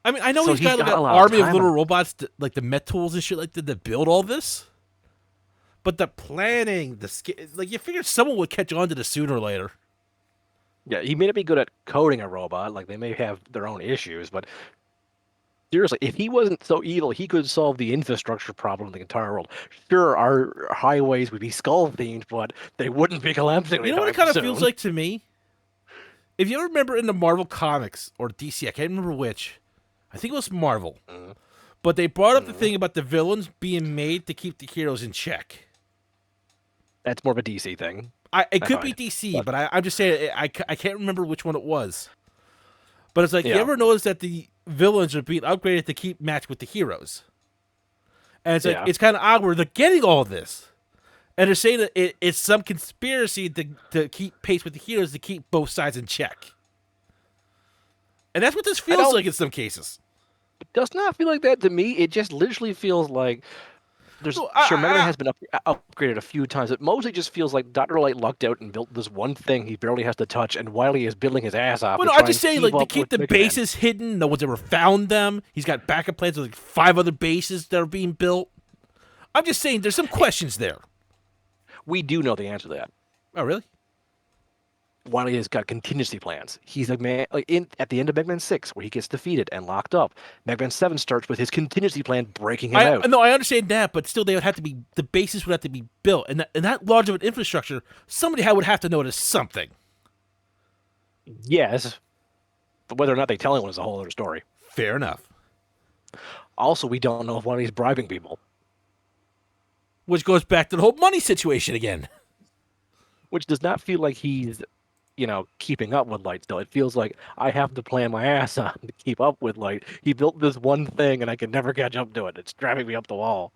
I mean, I know So he's got like got an a lot of army of time little on- robots, like the Met tools and shit like that build all this. But the planning, like you figured someone would catch on to this sooner or later. Yeah, he may not be good at coding a robot. Like they may have their own issues, but seriously, if he wasn't so evil, he could solve the infrastructure problem of the entire world. Sure, our highways would be skull themed, but they wouldn't be collapsing. You know what it anytime kind of feels soon. like to me? if you ever remember in the Marvel comics or DC, I can't remember which. I think it was Marvel, Mm-hmm. but they brought up the Mm-hmm. thing about the villains being made to keep the heroes in check. That's more of a DC thing, It I could be find. DC, But but I'm just saying I can't remember which one it was. But it's like you yeah, ever notice that the villains are being upgraded to keep match with the heroes, and it's like yeah. it's kind of odd where they're getting all of this, and they're saying that it's some conspiracy to keep pace with the heroes to keep both sides in check, and that's what this I feels don't. like in some cases. It does not feel like that to me. It just literally feels like there's No, sure Mega Man has been upgraded a few times. It mostly just feels like Dr. Light lucked out and built this one thing he barely has to touch, and Wily is building his ass off well, to no, I'm try just and saying, keep like, to up keep with the Mega Man. bases hidden, no one's ever found them. He's got backup plans with like 5 other bases that are being built. I'm just saying, there's some questions there. We do know the answer to that. Oh, really? Wily has got contingency plans. He's a man like in at the end of Mega Man 6, where he gets defeated and locked up. Mega Man 7 starts with his contingency plan breaking him I out. no, I understand that, but still, they would have to be the bases would have to be built, and that large of an infrastructure, somebody would have to notice something. Yes, but whether or not they tell anyone is a whole other story. Fair enough. Also, we don't know if Wily's bribing people, Which goes back to the whole money situation again. which does not feel like he's keeping up with Light still. It feels like I have to plan my ass on to keep up with Light. He built this one thing and I can never catch up to it. It's driving me up the wall.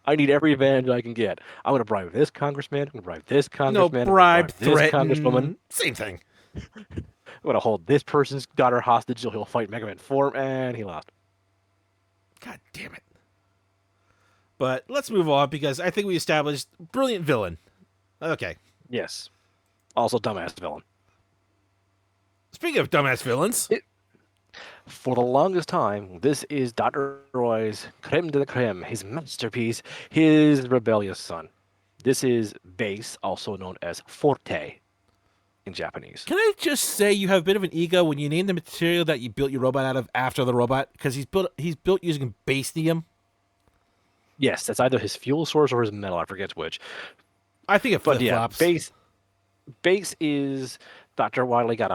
I need every advantage I can get. I'm going to bribe this congressman. I'm going to bribe this No, congressman. I'm going to bribe, bribe this congresswoman. threaten, same thing. I'm going to hold this person's daughter hostage so he'll fight Mega Man 4, and he lost. God damn it. But let's move on because I think we established brilliant villain. Okay. Yes. Also, dumbass villain. Speaking of dumbass villains, For the longest time, this is Dr. Roy's creme de la creme, his masterpiece, his rebellious son. This is Base, also known as Forte in Japanese. can I just say you have a bit of an ego when you name the material that you built your robot out of after the robot? Because he's built using basenium. Yes, that's either his fuel source or his metal, I forget which. I think it But flip yeah, flops. Base is Dr. Wily got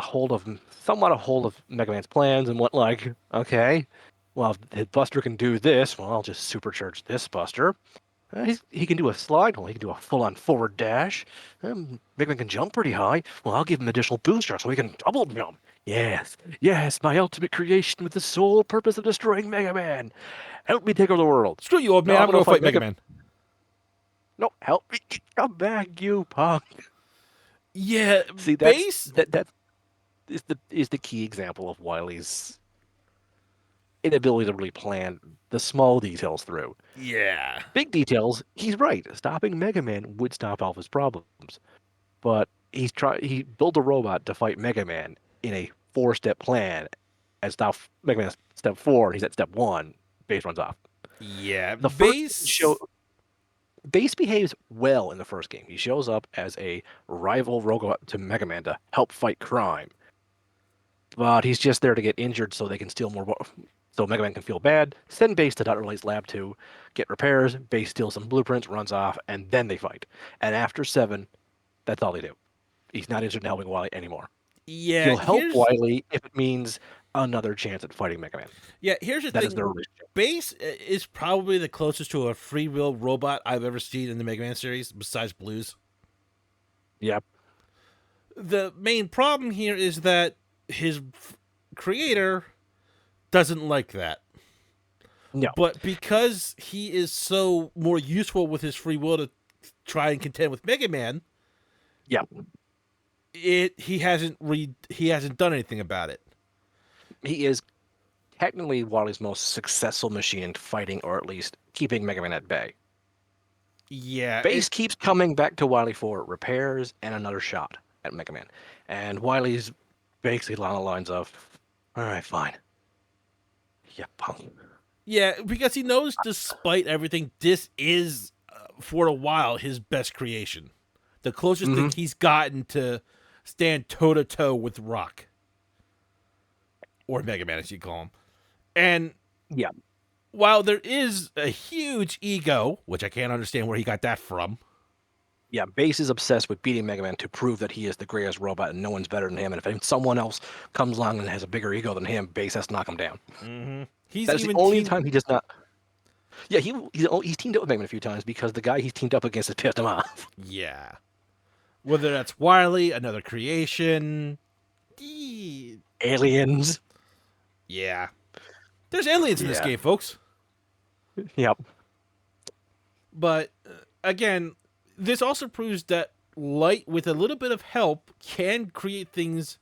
somewhat a hold of Mega Man's plans and went like, okay, well, if Buster can do this, well, I'll just supercharge this Buster. He can do a slide. Well, he can do a full-on forward dash. Mega Man can jump pretty high. Well, I'll give him additional booster so he can double jump. Yes, yes, my ultimate creation with the sole purpose of destroying Mega Man. Help me take over the world. Screw you, old man. No, I'm gonna go fight Mega Man. No, help me come back, you punk. Yeah, See, base. that is the key example of Wily's inability to really plan the small details through. Yeah. Big details, he's right. Stopping Mega Man would stop all of his problems. But he built a robot to fight Mega Man in a 4-step plan and stop Mega Man at step 4, and he's at step 1, Base runs off. Yeah, The first base. show Base behaves well in the first game. He shows up as a rival robot to Mega Man to help fight crime. But he's just there to get injured so they can steal more. So Mega Man can feel bad. Send Base to Dr. Light's lab to get repairs. Base steals some blueprints, runs off, and then they fight. And after 7, that's all they do. He's not interested in helping Wily anymore. Yeah, He'll help Wily if it means another chance at fighting Mega Man. here's the That thing. is their relationship. Base is probably the closest to a free will robot I've ever seen in the Mega Man series, besides Blues. Yep. The main problem here is that his creator doesn't like that. No. But because he is so more useful with his free will to try and contend with Mega Man, Yep. he hasn't done anything about it. He is technically Wily's most successful machine in fighting, or at least keeping Mega Man at bay. Yeah, Base keeps coming back to Wily for repairs and another shot at Mega Man. And Wily's basically along the lines of, all right, fine. Yeah, punk. yeah, because he knows, despite everything, this is for a while his best creation, the closest thing he's gotten to stand toe to toe with Rock or Mega Man, as you call him. And Yeah. while there is a huge ego, which I can't understand where he got that from, Yeah, Base is obsessed with beating Mega Man to prove that he is the greatest robot and no one's better than him. And if someone else comes along and has a bigger ego than him, Base has to knock him down. He's That is the even only team. time he does not. Yeah, he's teamed up with Mega Man a few times because the guy he's teamed up against has pissed him off. Yeah. Whether that's Wily, another creation. Eh, Aliens. Yeah. There's aliens in this Yeah. game, folks. Yep. But again, this also proves that light, with a little bit of help, can create things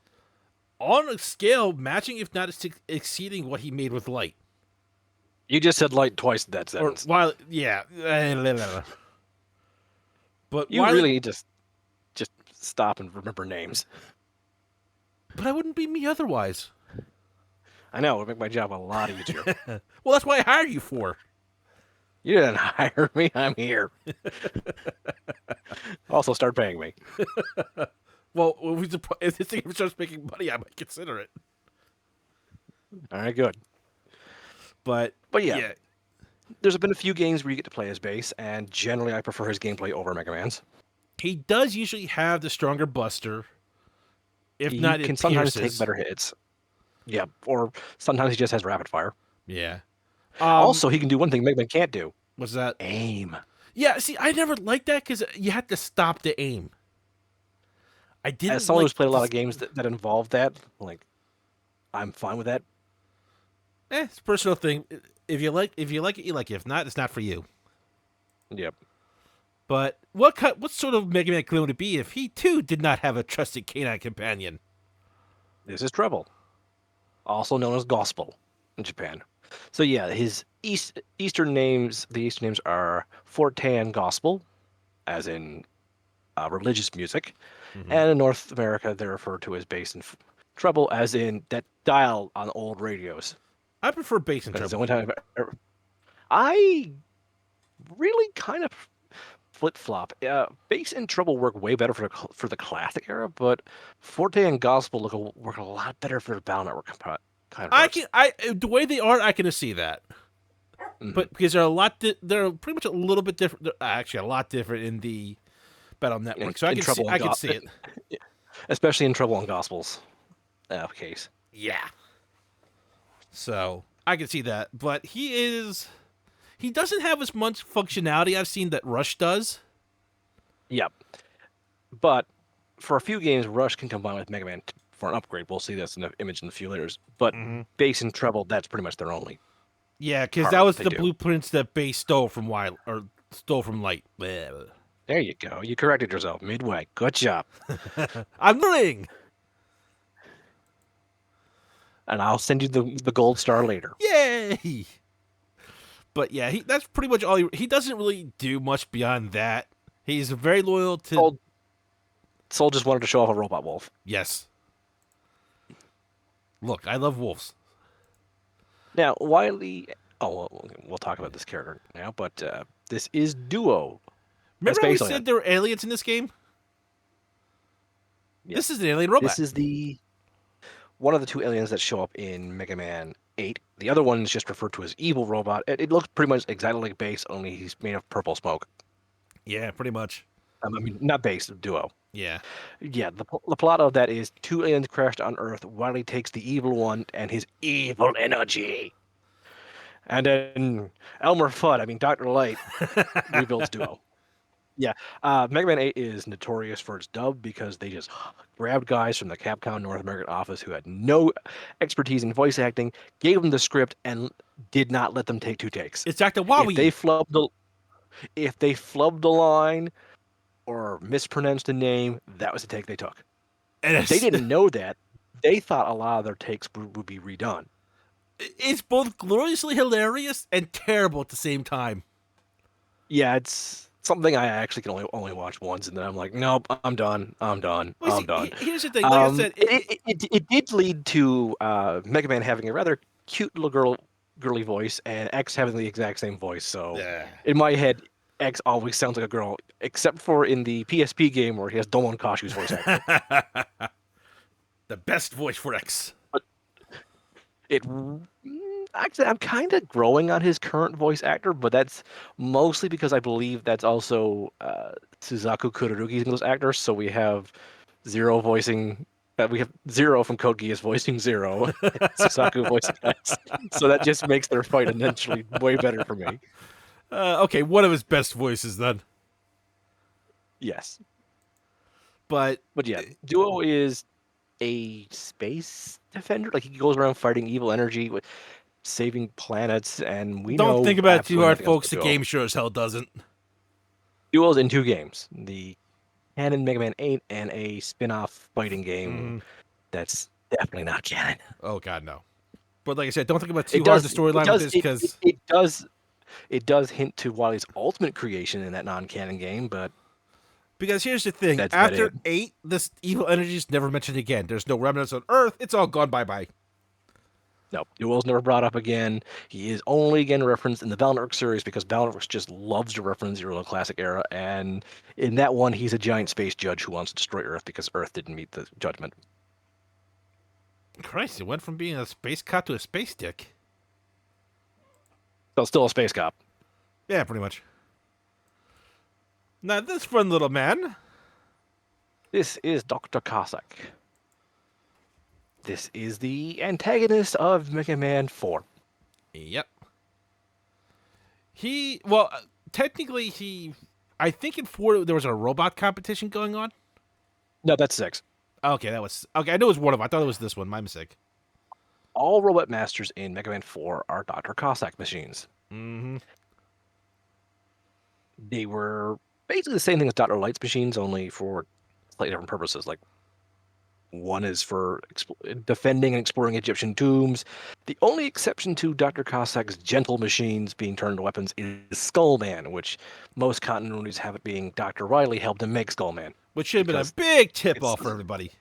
on a scale matching, if not exceeding, what he made with light. You just said light twice in that Or sentence. while, yeah. But You Wily, really need to just stop and remember names. but I wouldn't be me otherwise. I know, it would make my job a lot easier. Well, that's why I hired you for. You didn't hire me, I'm here. Also, start paying me. Well, if this thing starts making money, I might consider it. All right, good. But But yeah, yeah, there's been a few games where you get to play as Base, and generally I prefer his gameplay over Mega Man's. he does usually have the stronger Buster. If He not, can it sometimes take pierces. better hits. Yeah, or sometimes he just has rapid fire. Yeah. Also, he can do one thing Mega Man can't do: What's that? aim. Yeah. See, I never liked that because you had to stop the aim. I As didn't someone like. who's played a lot of This, games that involve that, like, I'm fine with that. it's a personal thing. If you like it, you like it. If not, it's not for you. Yep. But what sort of Mega Man clone would it be if he too did not have a trusted canine companion? This is Treble, also known as Gospel in Japan. So yeah, his Eastern names, the Eastern names are Fortan Gospel, as in religious music, Hmm. and in North America they're referred to as bass and treble, as in that dial on old radios. I prefer bass and Because it's the treble. only time I really kind of flip flop. Bass and treble work way better for the classic era, but Forte and Gospel work a lot better for the Battle Network counterparts. I the way they are, I can see that. Hmm. But because they're pretty much a little bit different. They're actually a lot different in the Battle Network. So In treble and I can see it. especially in treble and Gospels case. Yeah. So I can see that, but he doesn't have as much functionality I've seen that Rush does. Yep. But for a few games, Rush can combine with Mega Man for an upgrade. We'll see this in the image in a few later. But Hmm. bass and treble, that's pretty much their only Yeah, because that part was they the do. blueprints that Base stole from Wild or stole from Light. Bleh. There you go. You corrected yourself midway. Good job. I'm learning. And I'll send you the gold star later. Yay! But yeah, that's pretty much all he doesn't really do much beyond that. He's very loyal to Soul, Soul just wanted to show off a robot wolf. yes. Look, I love wolves. Now, Wily. Oh, we'll talk about this character now, but this is Duo as Remember how we Space said Alien. there were aliens in this game? Yep. This is an alien robot. This is the one of the two aliens that show up in Mega Man 8. The other one is just referred to as Evil Robot. It looks pretty much exactly like Base, only he's made of purple smoke. Yeah, pretty much. I mean, not Base, Duo. Yeah. Yeah, the plot of that is two aliens crashed on Earth. Wily takes the evil one and his evil energy. And then Elmer Fudd, I mean Dr. Light, rebuilds Duo. Yeah, Mega Man 8 is notorious for its dub because they just grabbed guys from the Capcom North American office who had no expertise in voice acting, gave them the script, and did not let them take two takes. It's Dr. If they Wowie. flubbed the if they flubbed the line or mispronounced a name, that was the take they took. And They didn't know that. They thought a lot of their takes would be redone. it's both gloriously hilarious and terrible at the same time. Yeah, it's something I actually can only watch once, and then I'm like, nope, I'm done. I'm done. Well, I'm see, done. here's the thing. Like I said, It did lead to Mega Man having a rather cute little girly voice, and X having the exact same voice. So yeah. in my head, X always sounds like a girl, except for in the PSP game where he has Domon Kashu's voice acting. The best voice for X. It Actually, I'm kind of growing on his current voice actor, but that's mostly because I believe that's also Suzaku Kurorugi's English actor. So we have Zero voicing. We have Zero from Code Geass voicing Zero, and Suzaku voicing X. So that just makes their fight eventually way better for me. Okay, one of his best voices then. Yes, But but yeah, Duo is a space defender. Like he goes around fighting evil energy with saving planets, and we don't think know about it too absolutely hard, nothing else folks. about The Duo. game sure as hell doesn't. Duo's in two games: the canon Mega Man 8 and a spin-off fighting game Mm-hmm. that's definitely not canon. Oh god, no. But like I said, don't think about too It hard the does it storyline with does this it, it, because it does it does hint to Wily's ultimate creation in that non-canon game, but here's the thing: that's about it. after 8, this evil energy is never mentioned again. There's no remnants on Earth. It's all gone bye bye. No, Duel's never brought up again. He is only again referenced in the Valorant series because Valorant just loves to reference the early classic era, and in that one, he's a giant space judge who wants to destroy Earth because Earth didn't meet the judgment. Christ, it went from being a space cop to a space dick. So still a space cop. Yeah, pretty much. Now this fun little man. This is Dr. Cossack. This is the antagonist of Mega Man 4. Yep. Well, technically I think in 4 there was a robot competition going on. No, that's 6. Okay, that was okay. I knew it was one of them. I thought it was this one. My mistake. All robot masters in Mega Man 4 are Dr. Cossack machines. Mm-hmm. They were basically the same thing as Dr. Light's machines, only for slightly different purposes. Like, one is for defending and exploring Egyptian tombs. The only exception to Dr. Cossack's gentle machines being turned into weapons is Skullman, which most continuities have it being Dr. Wily helped him make Skullman. Which should have been a Because big tip it's off for everybody.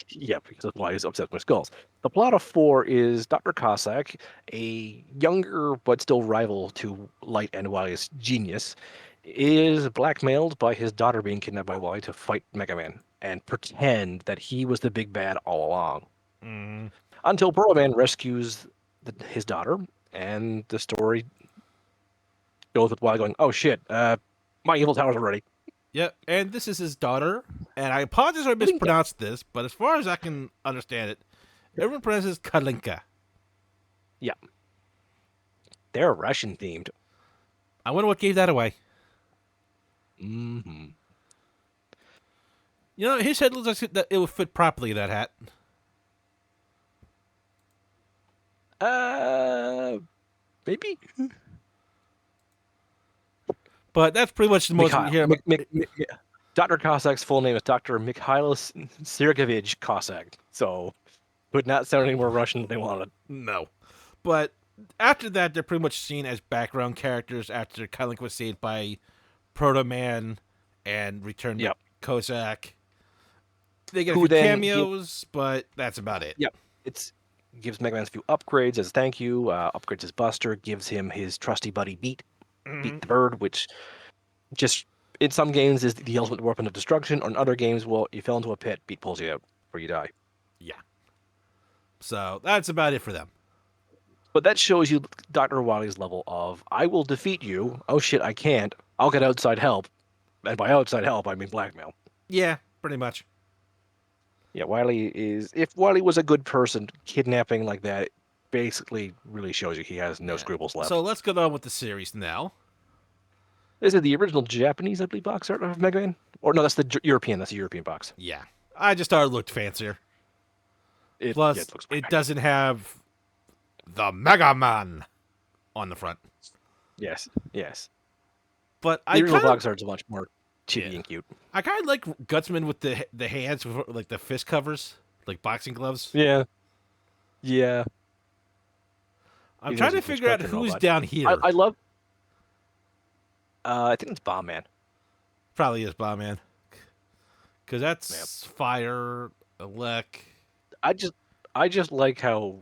Yeah, because that's why he's upset with skulls. The plot of 4 is Dr. Cossack, a younger but still rival to Light and Wily's genius, is blackmailed by his daughter being kidnapped by Wily to fight Mega Man and pretend that he was the big bad all along. Mm-hmm. Until Pearl Man rescues his daughter, and the story goes with Wily going, "Oh shit, my evil tower's ready." Yep, and this is his daughter. And I apologize if I Kalinka. mispronounced this, but as far as I can understand it, everyone pronounces Kalinka. Yeah, they're Russian themed. I wonder what gave that away. Hmm. You know, his head looks like that it would fit properly in that hat. Uh, Maybe. But that's pretty much the most we Mikhail. hear about. Yeah. Dr. Cossack's full name is Dr. Mikhailos Sergeyevich Cossack. So, would not sound any more Russian than they wanted. No. But after that, they're pretty much seen as background characters after Kalinka was saved by Proto Man and returned Yep. Kozak. They get a Who few then cameos, but that's about it. Yep. It's gives Mega Man a few upgrades as thank you. Upgrades his Buster, gives him his trusty buddy Beat the Bird, which just in some games is the ultimate weapon of destruction. On other games, well, you fell into a pit, Beat pulls you out, or you die. Yeah. So that's about it for them. But that shows you Dr. Wily's level of I will defeat you. Oh shit, I can't. I'll get outside help. And by outside help, I mean blackmail. Yeah, pretty much. Yeah, Wily is. If Wily was a good person, kidnapping like that basically really shows you he has no Yeah. scruples left. So let's get on with the series now. This is the original Japanese, I believe, box art of Mega Man. Or no, that's the European. That's the European box. Yeah. I just thought it looked fancier. Yeah, Plus, it looks it perfect. doesn't have the Megaman on the front. Yes, yes. But The I original kind of box art's much more chibi yeah. and cute. I kind of like Gutsman with the hands with like the fist covers, like boxing gloves. Yeah, yeah. I'm He trying knows to he's figure out constructing who's robot. down here. I love. I think it's Bomb Man. Probably is Bomb Man, because Yep. that's Fire, Elec. I just I just like how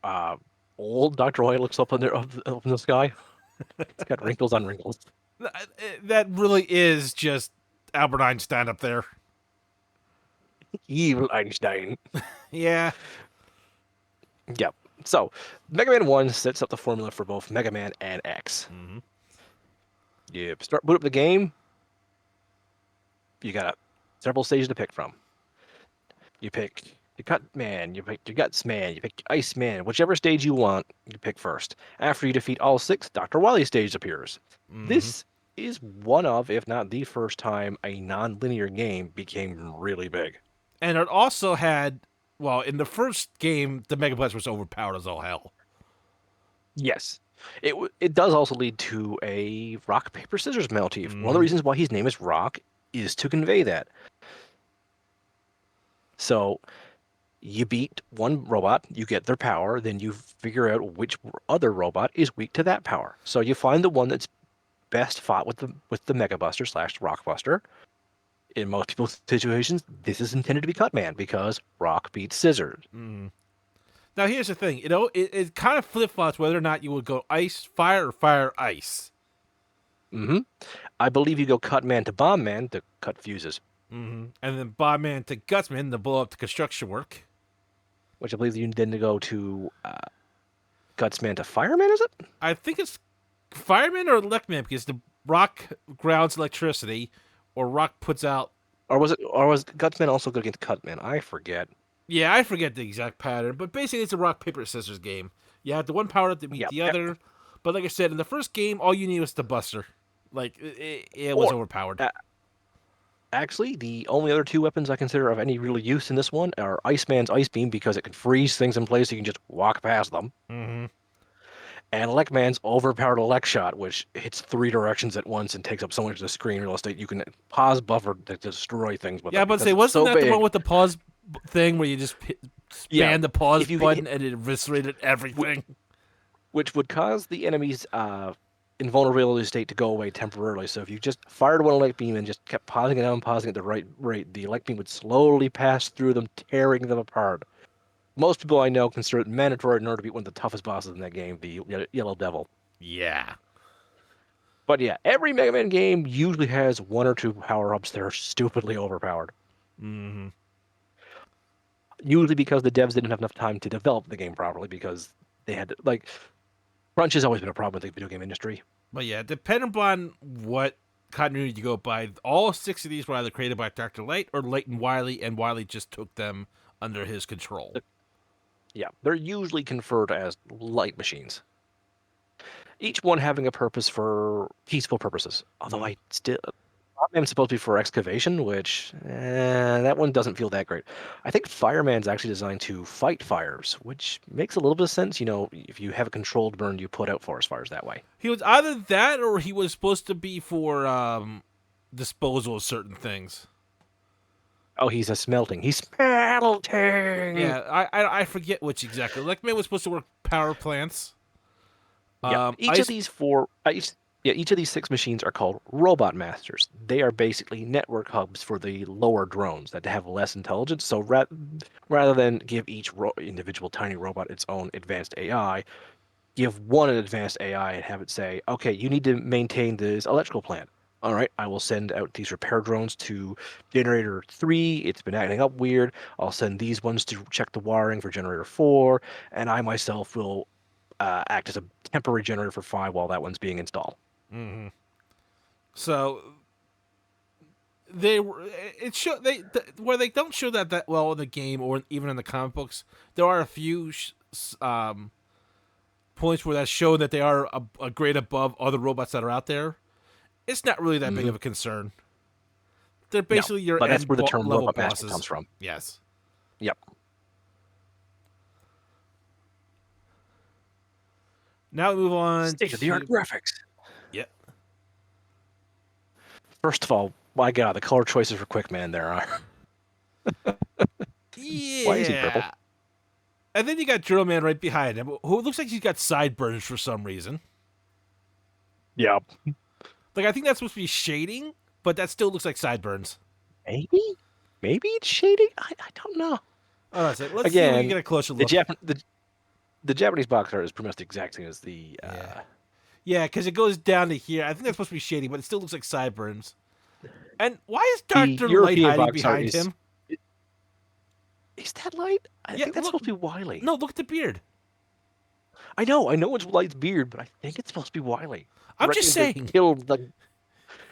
uh, old Dr. White looks up in the sky. It's got wrinkles on wrinkles. That really is just Albert Einstein up there. Evil Einstein. Yeah. Yep. So, Mega Man 1 sets up the formula for both Mega Man and X. Hmm. You boot up the game, you got several stages to pick from. You pick your Cut Man, you pick your Guts Man, you pick your Ice Man, whichever stage you want, you pick first. After you defeat all six, Dr. Wily stage appears. Hmm. This is one of, if not the first time, a non-linear game became really big. And it also had, well, in the first game, the Mega Blast was overpowered as all hell. Yes. It does also lead to a rock, paper, scissors motif. One of the Hmm. reasons why his name is Rock is to convey that. So you beat one robot, you get their power, then you figure out which other robot is weak to that power. So you find the one that's best fought with the Mega Buster slash Rock Buster. In most people's situations, this is intended to be Cutman because Rock beats Scissors. Hmm. Now, here's the thing. It kind of flip flops whether or not you would go ice, fire, or fire, ice. hmm I believe you go Cutman to Bomb Man to cut fuses, Hmm. And then Bodman to Gutsman to blow up the construction work. which I believe you then to go to Gutsman to Fireman, is it? I think it's fireman or electman because the rock grounds electricity, or rock puts out. Or was Gutsman also good against Cutman? I forget. Yeah, I forget the exact pattern, but basically it's a rock paper scissors game. You have the one power up to meet Yeah. the other, but like I said, in the first game, all you need was the Buster. Like it was Or overpowered. uh, actually, the only other two weapons I consider of any real use in this one are Iceman's Ice Beam because it can freeze things in place so you can just walk past them, Hmm. and Electman's overpowered Elect Shot, which hits three directions at once and takes up so much of the screen real estate you can pause buffer to destroy things with Yeah, it but because say, it's wasn't so that the one big. with the pause thing where you just Yeah, spam the pause if you hit, button and it eviscerated everything? which would cause the enemy's invulnerability state to go away temporarily. So if you just fired one elect beam and just kept pausing it down, pausing at the right rate, the elect beam would slowly pass through them, tearing them apart. Most people I know consider it mandatory in order to beat one of the toughest bosses in that game, the Yellow Devil. Yeah. But yeah, every Mega Man game usually has one or two power-ups that are stupidly overpowered. Hmm. Usually because the devs didn't have enough time to develop the game properly because they had to, like, crunch has always been a problem with the video game industry. But yeah, depending upon what continuity you go by, all six of these were either created by Dr. Light or Leighton Wiley, and Wiley just took them under his control. Yeah, they're usually conferred as light machines, each one having a purpose for peaceful purposes. Although Mm. I still, I'm supposed to be for excavation, which that one doesn't feel that great. I think Fireman's actually designed to fight fires, which makes a little bit of sense. You know, if you have a controlled burn, you put out forest fires that way. He was either that or he was supposed to be for disposal of certain things. Oh, he's a smelting. He's smelting. Yeah, I forget which exactly. Like maybe was supposed to work power plants. Yeah, each of Ice. these four, yeah, each of these six machines are called robot masters. They are basically network hubs for the lower drones that have less intelligence. So rather than give each individual tiny robot its own advanced AI, give one an advanced AI and have it say, "Okay, you need to maintain this electrical plant." All right, I will send out these repair drones to generator 3. It's been acting up weird. I'll send these ones to check the wiring for generator 4, and I myself will act as a temporary generator for 5 while that one's being installed. Hmm. So they were. It show where they don't show that well in the game or even in the comic books. There are a few points where that show that they are a grade above other robots that are out there. It's not really that big hmm of a concern. They're No, basically your but that's where the term level robot master comes bosses. from. Yes. Yep. Now we move on State of the art to graphics. yeah, First of all, my God, the color choices for Quickman there are. Why is he purple? yeah. And then you got Drill Man right behind him, who looks like he's got sideburns for some reason. Yep. Like I think that's supposed to be shading, but that still looks like sideburns. Maybe? Maybe it's shading? I don't know. Oh, that's it. Let's see if we can Again, get a closer the look. Jap- the Japanese box art is pretty much the exact same as the Yeah, yeah, because it goes down to here. I think that's supposed to be shading, but it still looks like sideburns. And why is Doctor Light European hiding box art behind is. him? Is that light? I Yeah, think that's look. supposed to be Wily. No, look at the beard. I know it's Light's beard, but I think it's supposed to be Wily. I'm just Directing to saying. kill the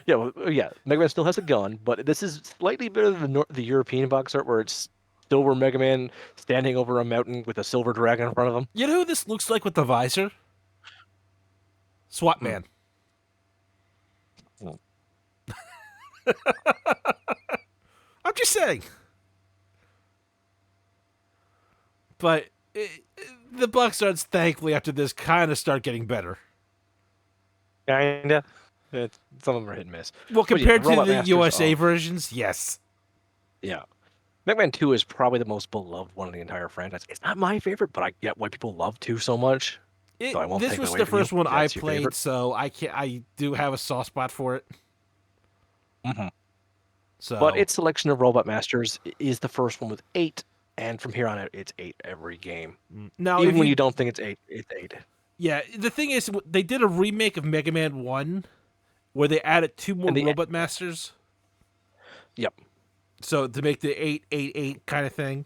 yeah, yeah. Mega Man still has a gun, but this is slightly better than the European box art where it's silver Mega Man standing over a mountain with a silver dragon in front of him. You know who this looks like with the visor? SWAT Hmm. Man. Hmm. I'm just saying. But the box arts, thankfully, after this, kind of start getting better. Kinda. Some of them are hit and miss. Well, But yeah, compared to Robot the Masters USA of versions, yes. yeah. Mega Man 2 is probably the most beloved one of the entire franchise. It's not my favorite, but I get why people love 2 so much. So I won't This take it was away the from you. first one I That's your played, favorite. so I can I do have a soft spot for it. Hmm. But So its selection of Robot Masters is the first one with 8, and from here on out, it's 8 every game. now, if Even when you you don't think it's 8, it's 8. yeah, the thing is, they did a remake of Mega Man One where they added two more And the Robot Masters, yep, so to make the 888 kind of thing.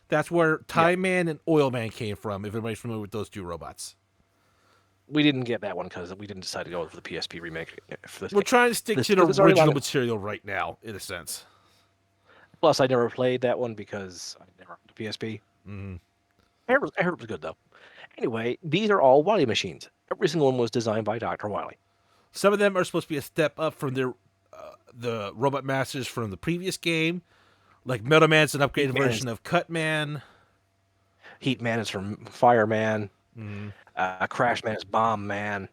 That's where yep. Time Man and Oil Man came from. If everybody's familiar with those two robots, We didn't get that one because we didn't decide to go for the PSP remake for this we're game. trying to stick to the Because it's already long. original material right now, in a sense. Plus, I never played that one because I never had a PSP. Mm. I heard it was good though. Anyway, these are all Wily machines. Every single one was designed by Dr. Wily. Some of them are supposed to be a step up from their the Robot Masters from the previous game. Like Metal Man's an Heat upgraded Man is version of Cutman. Heat Man is from Fireman. Mm. Crash Man is Bomb Man.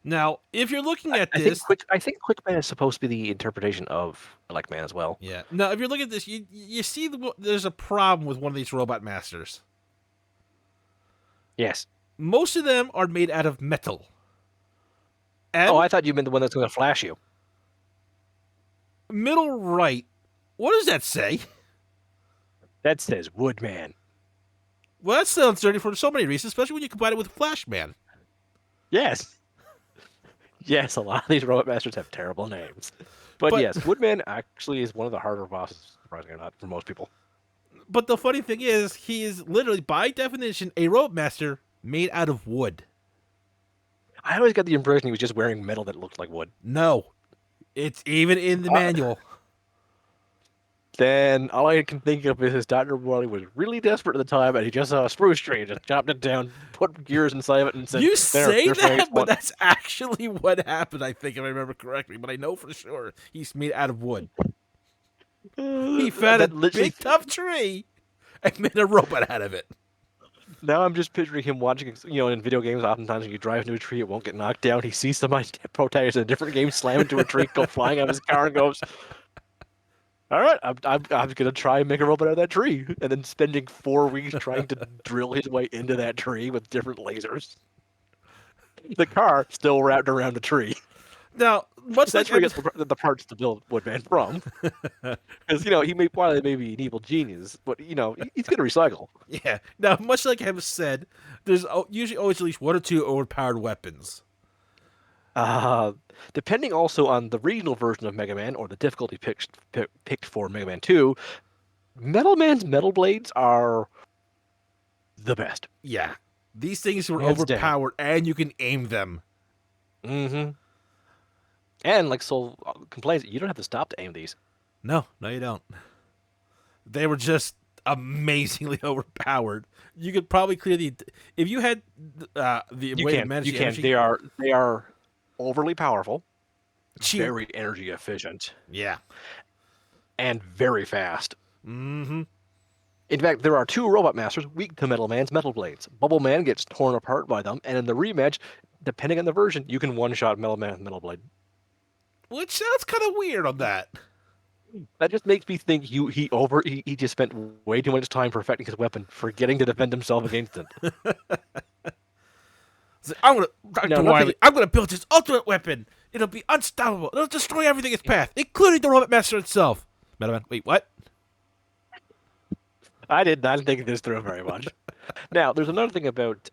Now, if you're looking at this, I think Quick Man is supposed to be the interpretation of Elect Man as well. yeah. Now, if you're looking at this, you see there's a problem with one of these Robot Masters. Yes. Most of them are made out of metal, Oh, and I thought you meant the one that's going to flash you. middle right. What does that say? That says Woodman. Well, that sounds dirty for so many reasons, especially when you combine it with Flashman. Yes. Yes, a lot of these Robot Masters have terrible names. But But yes, Woodman actually is one of the harder bosses, surprisingly or not, for most people. but the funny thing is, he is literally by definition a Robot Master made out of wood. I always got the impression he was just wearing metal that looked like wood. No, it's even in the Uh, manual. Then all I can think of is Dr. Wily was really desperate at the time and he just saw a spruce tree and just chopped it down, put gears inside of it, and said, You There, say there's Frank's that, but one. that's actually what happened. I think if I remember correctly, but I know for sure he's made out of wood. He found a That literally, big tough tree and made a robot out of it. now I'm just picturing him watching, in video games, oftentimes when you drive into a tree, it won't get knocked down. He sees somebody, protagonist in a different game, slam into a tree, go flying out of his car, and goes, All right, I'm gonna try and make a robot out of that tree, and then spending 4 weeks trying to drill his way into that tree with different lasers. The car still wrapped around the tree. Now, much like That's where he gets the parts to build Woodman from. Because while he may be an evil genius, but he's gonna recycle. yeah, now much like I have said, there's usually always at least one or two overpowered weapons. Uh, Depending also on the regional version of Mega Man or the difficulty picked for Mega Man 2, Metal Man's metal blades are the best. Yeah, these things were Hands down. overpowered, and you can aim them. Mm-hmm. And like Soul complains, you don't have to stop to aim these. No, you don't. They were just amazingly overpowered. You could probably clear the if you had the You way to can, manage you the can. energy. They are overly powerful, Cheap. very energy efficient, Yeah. and very fast. Mm-hmm. In fact, there are two Robot Masters weak to Metal Man's metal blades. Bubble Man gets torn apart by them, and in the rematch, depending on the version, you can one-shot Metal Man with metal blade. Which sounds kind of weird on that. That just makes me think he just spent way too much time perfecting his weapon, forgetting to defend himself against it. I'm gonna, Now, Dr. Wily, I'm gonna build his ultimate weapon. It'll be unstoppable. It'll destroy everything in its path, including the Robot Master itself. Metalman, wait, what? I did not think this through very much. Now, there's another thing about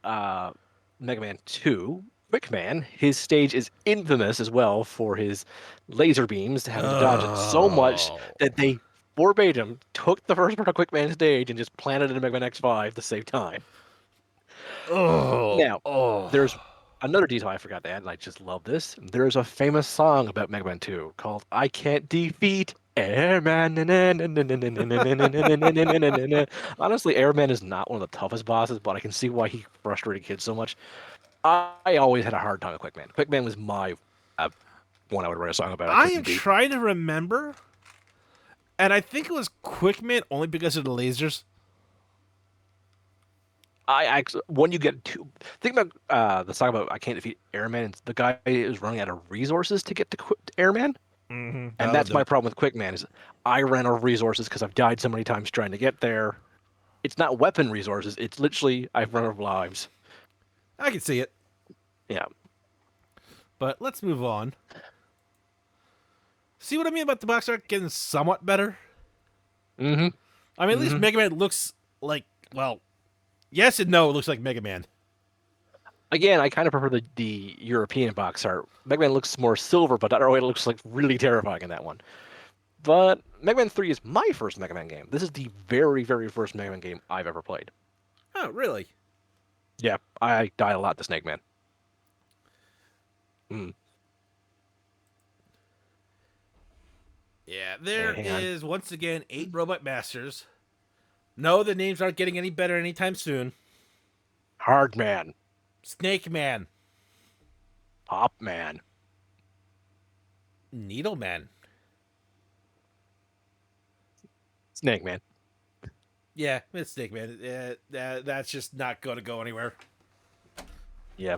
Mega Man 2. Quick Man, his stage is infamous as well for his laser beams, having to dodge it so much Oh. that they verbatim took the first part of Quick Man's stage and just planted it in Mega Man X5 to save time. Oh, Now, there's oh. another detail I forgot to add, and I just love this. There's a famous song about Mega Man 2 called "I Can't Defeat Airman." Honestly, Airman is not one of the toughest bosses, but I can see why he frustrated kids so much. I always had a hard time with Quickman. Quickman was my uh, one I would write a song about. I I am couldn't beat. trying to remember, and I think it was Quickman only because of the lasers. I actually, when you get to think about the song about I can't defeat Airman, the guy is running out of resources to get to Airman, Mm-hmm. and That'll that's do my it. problem with Quickman is I ran out of resources because I've died so many times trying to get there. It's not weapon resources; it's literally I've run out of lives. I can see it, Yeah. but let's move on. See what I mean about the box art getting somewhat better? Mm-hmm. I mean, at least Mm-hmm. Mega Man looks like, well, yes and no, it looks like Mega Man. Again, I kind of prefer the European box art. Mega Man looks more silver, but that way it looks like really terrifying in that one. But Mega Man 3 is my first Mega Man game. This is the very, very first Mega Man game I've ever played. Oh, really? Yeah, I died a lot to Snake Man. Mm. Yeah, And there hang on. is, once again, 8 Robot Masters. No, the names aren't getting any better anytime soon. Hard Man. Snake Man. Top Man. Needle Man. Snake Man. Yeah, it's Snake Man. That's just not going to go anywhere. Yeah.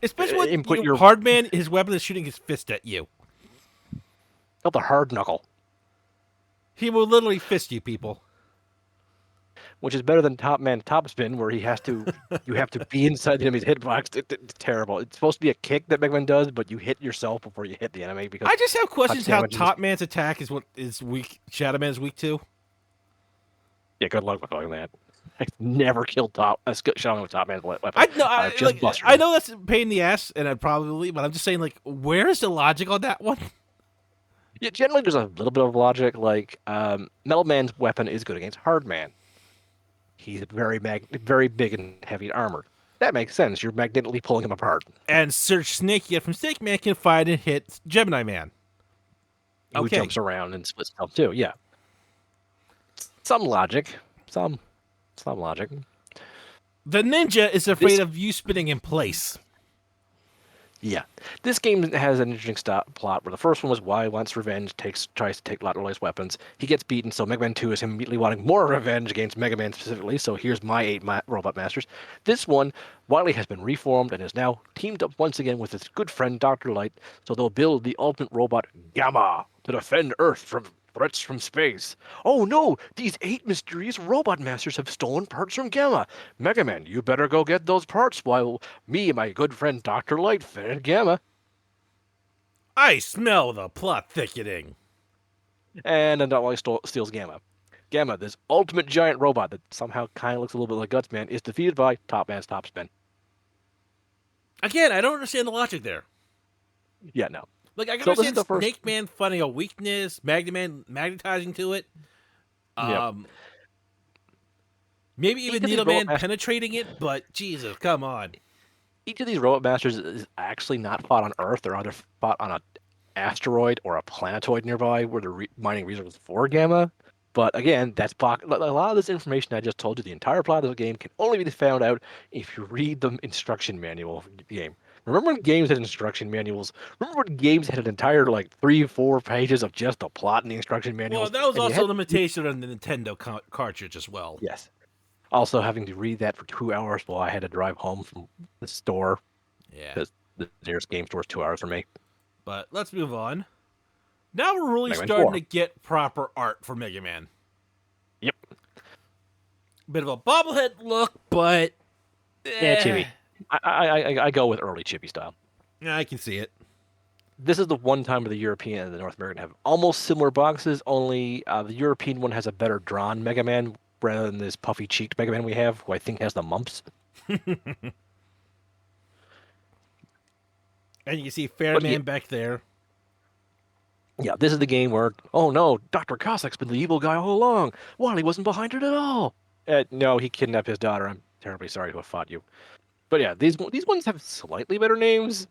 Especially when Input your Hard Man, his weapon is shooting his fist at you. oh, the hard knuckle, He will literally fist you, people. which is better than Top Man Top Spin, where you have to be inside the enemy's hitbox. It's terrible. It's supposed to be a kick that Megaman does, but you hit yourself before you hit the enemy because I just have touch questions how damage in this Top game. Man's attack is what is weak. Shadow Man is weak too. Yeah, good luck with doing that. I've never killed Shadow with Top Man's weapon. I know, I've just busted I him. know that's a pain in the ass, and I probably, but I'm just saying, like, where is the logic on that one? Yeah, generally there's a little bit of logic. Like Metal Man's weapon is good against Hard Man. He's very big and heavy armor. That makes sense. You're magnetically pulling him apart. And Search Snake yet from Snake Man can fight and hit Gemini Man. Who Okay, jumps around and splits stuff too. Yeah, some logic, some some logic. the ninja is afraid This of you spinning in place. yeah, this game has an interesting plot where the first one was why he wants revenge, tries to take Lateral's weapons. He gets beaten, so Mega Man 2 is him immediately wanting more revenge against Mega Man specifically. So here's my 8 robot masters. This one, Wily has been reformed and is now teamed up once again with his good friend Dr. Light, so they'll build the ultimate robot Gamma to defend Earth from threats from space. Oh no, these 8 mysterious robot masters have stolen parts from Gamma. Mega Man, you better go get those parts while me and my good friend Dr. Light fed Gamma. I smell the plot thickening. And then Dr. Light steals Gamma. Gamma, this ultimate giant robot that somehow kind of looks a little bit like Gutsman, is defeated by Top Man's Top Spin. Again, I don't understand the logic there. Yeah, no. Like, I can So this is understand the first. Snake Man finding a weakness, Magnet Man magnetizing to it, Yep. um, maybe Each even of these Needle robot Man masters, penetrating it, but Jesus, come on. each of these robot masters is actually not fought on Earth. They're either fought on a asteroid or a planetoid nearby where they're mining resources for Gamma. But again, that's a lot of this information I just told you. The entire plot of the game can only be found out if you read the instruction manual of the game. Remember when games had instruction manuals? Remember when games had an entire like 3 4 pages of just the plot and the instruction Well, manuals, that was and you also had a limitation on the Nintendo cartridge as well. yes, also having to read that for 2 hours while I had to drive home from the store Yeah, because the nearest game store is 2 hours from me. but let's move on. Now we're really Mega Man starting 4. to get proper art for Mega Man. Yep. Bit of a bobblehead look, but Yeah, chibi. I go with early chibi style. I can see it. This is the one time where the European and the North American have almost similar boxes, only the European one has a better drawn Mega Man rather than this puffy cheeked Mega Man we have, who I think has the mumps. And you can see But yeah, Fairman back there. yeah, this is the game where, oh no, Dr. Cossack's been the evil guy all along. Wally wasn't behind it at all. No, he kidnapped his daughter. I'm terribly sorry to have fought you. But yeah, these ones have slightly better names.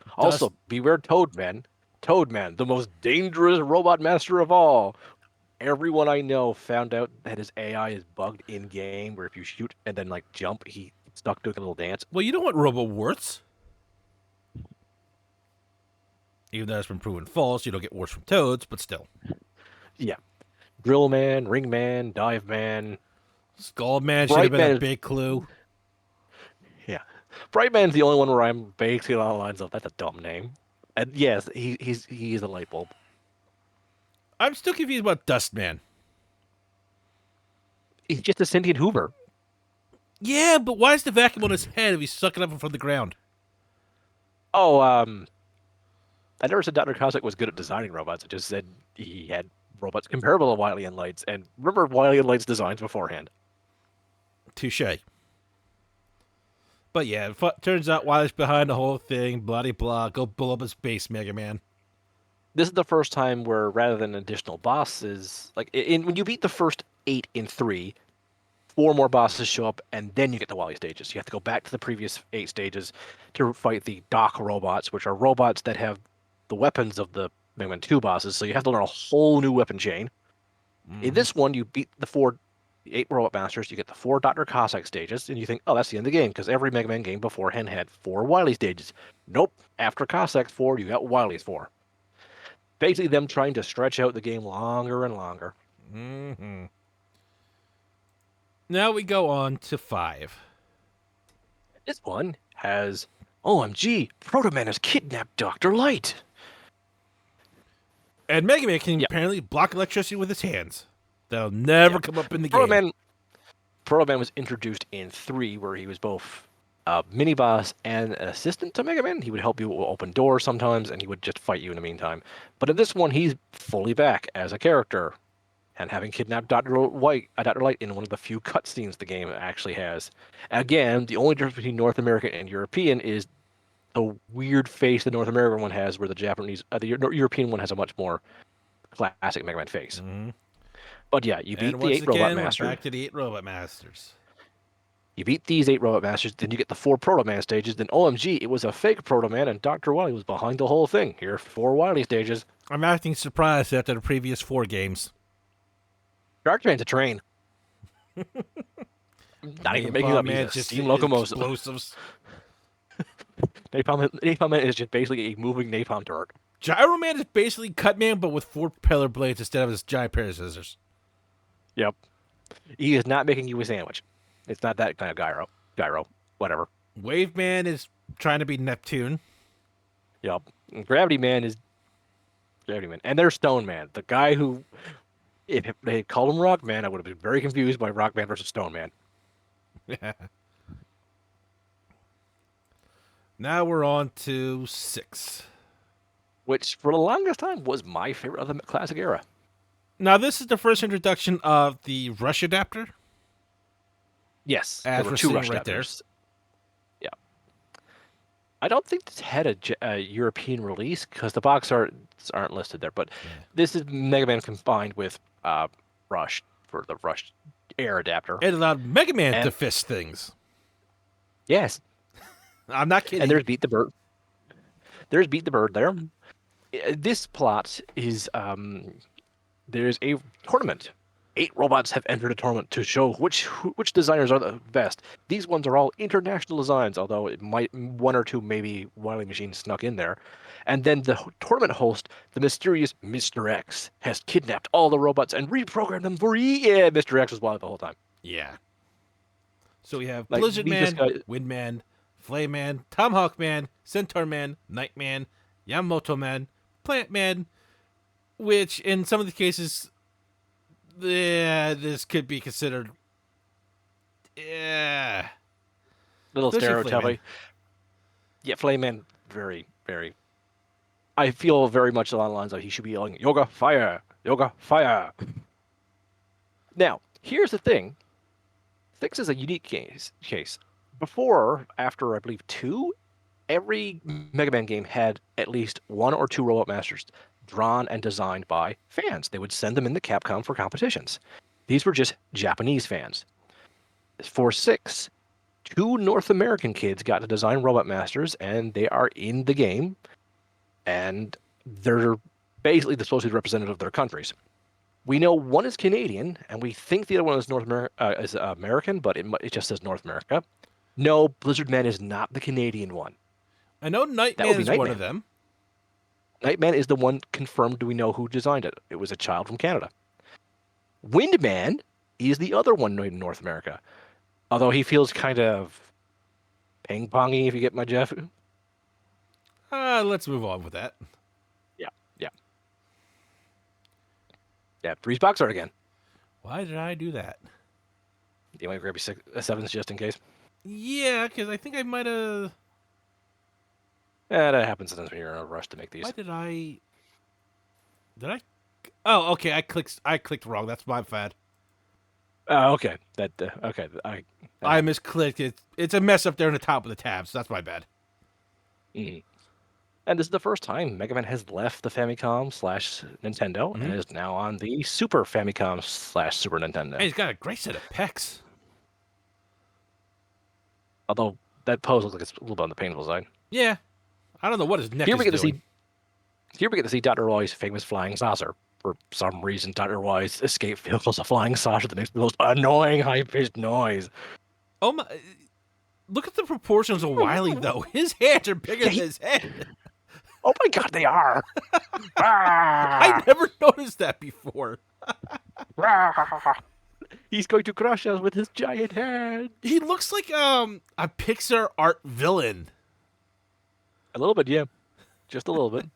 Dust. Also, beware Toadman. Toadman, the most dangerous robot master of all. Everyone I know found out that his AI is bugged in game, where if you shoot and then like jump, he stuck doing a little dance. Well, you know what Robo warts? Even though it's been proven false, you don't get warts from toads, but still. Yeah, Drill Man, Ring Man, Dive Man, Skull Man should have Bright been a Man is big clue. yeah, Bright Man's the only one where I'm basically on the lines of that's a dumb name. And yes, he is a light bulb. I'm still confused about Dust Man. He's just a sentient Hoover. Yeah, but why is the vacuum on his head if he's sucking up from the ground? Oh, I never said Dr. Cossack was good at designing robots. I just said he had robots comparable to Wily and Light's, and remember Wily and Light's designs beforehand. Touche. But yeah, turns out Wily's behind the whole thing. Bloody blah. Go blow up his base, Mega Man. This is the first time where rather than additional bosses, like when you beat the first 8 in 3, 4 more bosses show up, and then you get the Wily stages. You have to go back to the previous 8 stages to fight the Doc robots, which are robots that have the weapons of the Mega Man 2 bosses. So you have to learn a whole new weapon chain. In this one, you beat the 8 robot masters. You get the 4 Dr. Cossack stages, and you think, oh, that's the end of the game because every Mega Man game beforehand had 4 Wily stages. Nope. After Cossack's 4, you got Wily's 4. Basically, them trying to stretch out the game longer and longer. Mm-hmm. Now we go on to 5. This one has OMG, Proto Man has kidnapped Dr. Light. And Mega Man can Yeah, apparently block electricity with his hands. That'll never yeah. come up in the Proto game. Man, Proto Man was introduced in 3, where he was both a mini boss and an assistant to Mega Man. He would help you open doors sometimes, and he would just fight you in the meantime. But in this one, he's fully back as a character, and having kidnapped Dr. Light in one of the few cutscenes the game actually has. Again, the only difference between North American and European is the weird face the North American one has, where the European one has a much more classic Mega Man face. Mm-hmm. But yeah, you And beat the once 8 Robot again, we're Master. back to the 8 Robot Masters. You beat these 8 Robot Masters, then you get the 4 Proto Man stages. Then OMG, it was a fake Proto Man, and Dr. Wily was behind the whole thing. Here are 4 Wily stages. I'm acting surprised after the previous 4 games. Dr. Man's a train. Not even making up. He's a just steam locomotive. explosives. Napalm Man is just basically a moving napalm turret. Gyro Man is basically Cut Man, but with 4 propeller blades instead of his giant pair of scissors. Yep. He is not making you a sandwich. It's not that kind of gyro. Whatever. Wave Man is trying to be Neptune. Yep. And Gravity Man is Gravity Man. And there's Stone Man, the guy who, if they had called him Rock Man, I would have been very confused by Rock Man versus Stone Man. Now we're on to 6. Which, for the longest time, was my favorite of the classic era. Now this is the first introduction of the Rush adapter. Yes, As there were we're 2 seeing Rush right there. adapters. Yeah. I don't think this had a European release because the box arts aren't listed there, but this is Mega Man combined with Rush for the Rush Air adapter. It allowed Mega Man to And- fist things. Yes, I'm not kidding. and there's Beat the Bird. There's Beat the Bird there. This plot is there's a tournament. 8 robots have entered a tournament to show which designers are the best. These ones are all international designs, although it might 1 or 2 maybe Wily machines snuck in there. And then the tournament host, the mysterious Mr. X, has kidnapped all the robots and reprogrammed them for yeah. Mr. X was Wily the whole time. Yeah. So we have Like, Blizzard these Man, guys- Wind Man, Flame Man, Tomahawk Man, Centaur Man, Night Man, Yamamoto Man, Plant Man, which in some of the cases, this could be considered. Yeah. Little Especially Flame stereotypy. Yeah, Flame Man, very, very. I feel very much along the lines of he should be yelling "Yoga Fire, Yoga Fire." Now, here's the thing. This is a unique case. Before, after I believe 2, every Mega Man game had at least 1 or 2 Robot Masters drawn and designed by fans. They would send them in to Capcom for competitions. These were just Japanese fans. For 6, two North American kids got to design Robot Masters, and they are in the game, and they're basically supposed to be representative of their countries. We know one is Canadian, and we think the other one is is American, but it just says North America. No, Blizzard Man is not the Canadian one. I know That would Nightman be is one of Nightman. them. Nightman is the one confirmed. Do we know who designed it? It was a child from Canada. Windman is the other one in North America, although he feels kind of ping pongy, if you get my Jeff. Let's move on with that. Yeah, yeah, yeah. Three's box art again. Why did I do that? Do you want to grab your sevens just in case? Yeah, because I think I might have. Yeah, that happens sometimes when you're in a rush to make Why these. did I? Did I? Oh, okay. I clicked wrong. That's my bad. Oh, okay. That okay. That I happens. misclicked it. It's a mess up there in the top of the tab, so that's my bad. Mhm. And this is the first time Mega Man has left the Famicom slash Nintendo Mm-hmm. and is now on the Super Famicom slash Super And Nintendo. he's got a great set of pecs. Although that pose looks like it's a little bit on the painful side. Yeah, I don't know what his neck Here we is get to doing. see here we get to see Dr. Roy's famous flying saucer. For some reason, Dr. Roy's escape vehicle is a flying saucer that makes the most annoying high-pitched noise. Oh my! Look at the proportions of Wily though. His hands are bigger Yeah, than his head. oh my god, they are! I Ah! never noticed that before. Ah! He's going to crush us with his giant head. He looks like a Pixar art villain. A little bit, yeah. Just a little bit.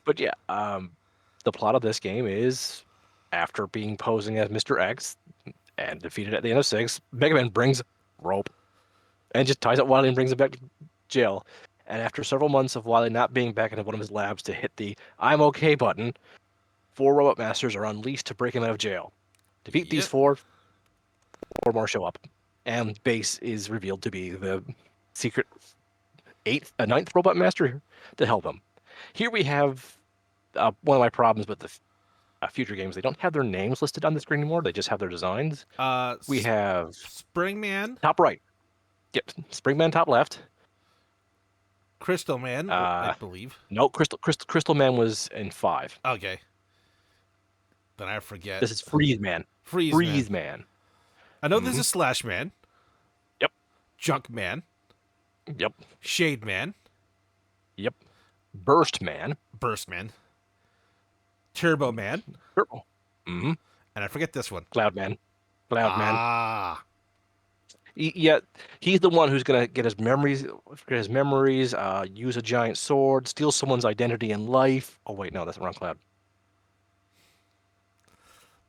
But yeah, the plot of this game is after being posing as Mr. X and defeated at the end of 6, Mega Man brings rope and just ties up Wily and brings him back to jail. And after several months of Wily not being back in one of his labs to hit the I'm okay button, 4 Robot Masters are unleashed to break him out of jail. Defeat these Yep. 4, 4 more show up. And Base is revealed to be the secret ninth Robot Master to help him. Here we have one of my problems with the future games. They don't have their names listed on the screen anymore. They just have their designs. Uh, We have Springman, top right. Yep, Springman top left. Crystal Man, I Uh, believe. no, Crystal Man was in 5. Okay, then I forget. This is Freeze Man. Freeze Man. Freeze Man. I know there's Hmm. a Slash Man, Yep. Junk Man, Yep. Shade Man, Yep. Burst Man. Burst Man, Turbo Man, Purple. Hmm. and I forget this one. Cloud Man. Cloud Man. Ah, Yeah, he's the one who's gonna get his memories, use a giant sword, steal someone's identity and life. Oh wait, no, that's the wrong Cloud.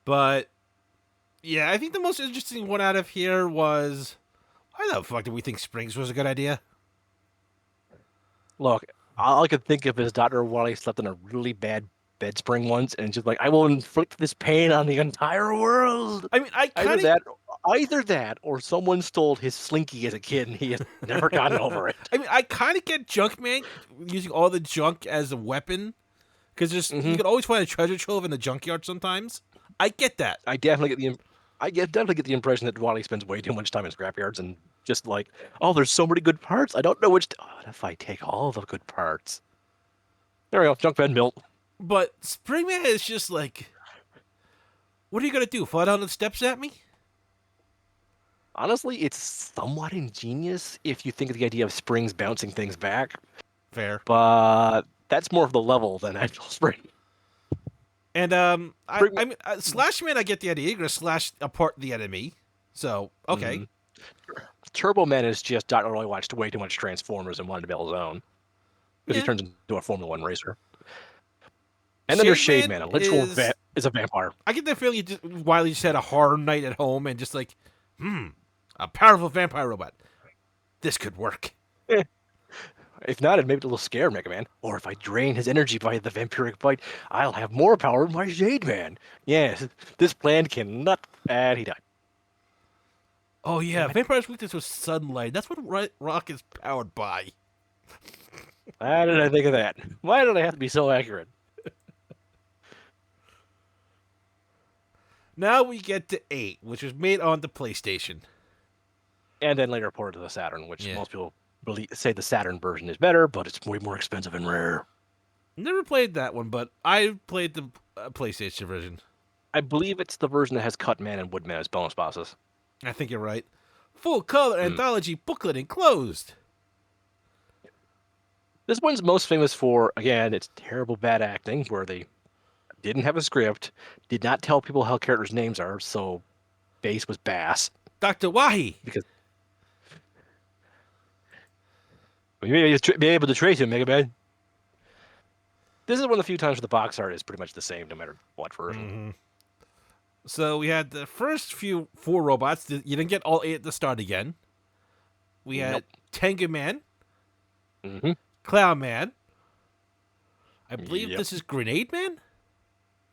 but yeah, I think the most interesting one out of here was why the fuck did we think Springs was a good idea? Look, all I could think of is Dr. Wily slept in a really bad bed spring once, and just like, I will inflict this pain on the entire world. I mean, I Either kind of that, either that, or someone stole his slinky as a kid, and he has never gotten over it. I mean, I kind of get Junkman using all the junk as a weapon because just you Hmm. can always find a treasure trove in the junkyard sometimes. I get that, Definitely get the impression that Wally spends way too much time in scrapyards and just like, oh, there's so many good parts. I don't know which. What if I take all the good parts? There we go. Junk bed built. but Springman is just like, what are you gonna do? Fall down the steps at me? Honestly, it's somewhat ingenious if you think of the idea of springs bouncing things back, Fair. but that's more of the level than actual spring. And Spring. I mean, Slash Man, I get the idea. You're gonna slash apart the enemy, so okay. Mhm. Turbo Man is just Dr. Roy watched way too much Transformers and wanted to build his own because he Yeah. turns into a Formula One racer. And then there's Shade Man, a literal is a vampire. I get the feeling Wiley just had a horror night at home and just like, a powerful vampire robot. This could work. Eh, if not, it may be a little scare Mega Man. Or if I drain his energy by the vampiric bite, I'll have more power in my Shade Man. Yes, this plan cannot. And he died. Oh yeah, Damn it. vampire's weakness was sunlight. That's what Rock is powered by. Why did I think of that? Why did I have to be so accurate? Now we get to 8, which was made on the PlayStation. and then later ported to the Saturn, which Yeah. most people say the Saturn version is better, but it's way more expensive and rare. Never played that one, but I played the PlayStation version. I believe it's the version that has Cutman and Woodman as bonus bosses. I think you're right. Full color Mm. anthology booklet enclosed. This one's most famous for, again, its terrible bad acting, where they didn't have a script, did not tell people how characters' names are, so Bass was Bass. Dr. Wahi. Because you may be able to trace him, Megaman. This is one of the few times where the box art is pretty much the same, no matter what version. So we had the first four robots. You didn't get all 8 at the start again. We had Nope. Tengu Man, Mm-hmm. Clown Man. I believe Yep. this is Grenade Man?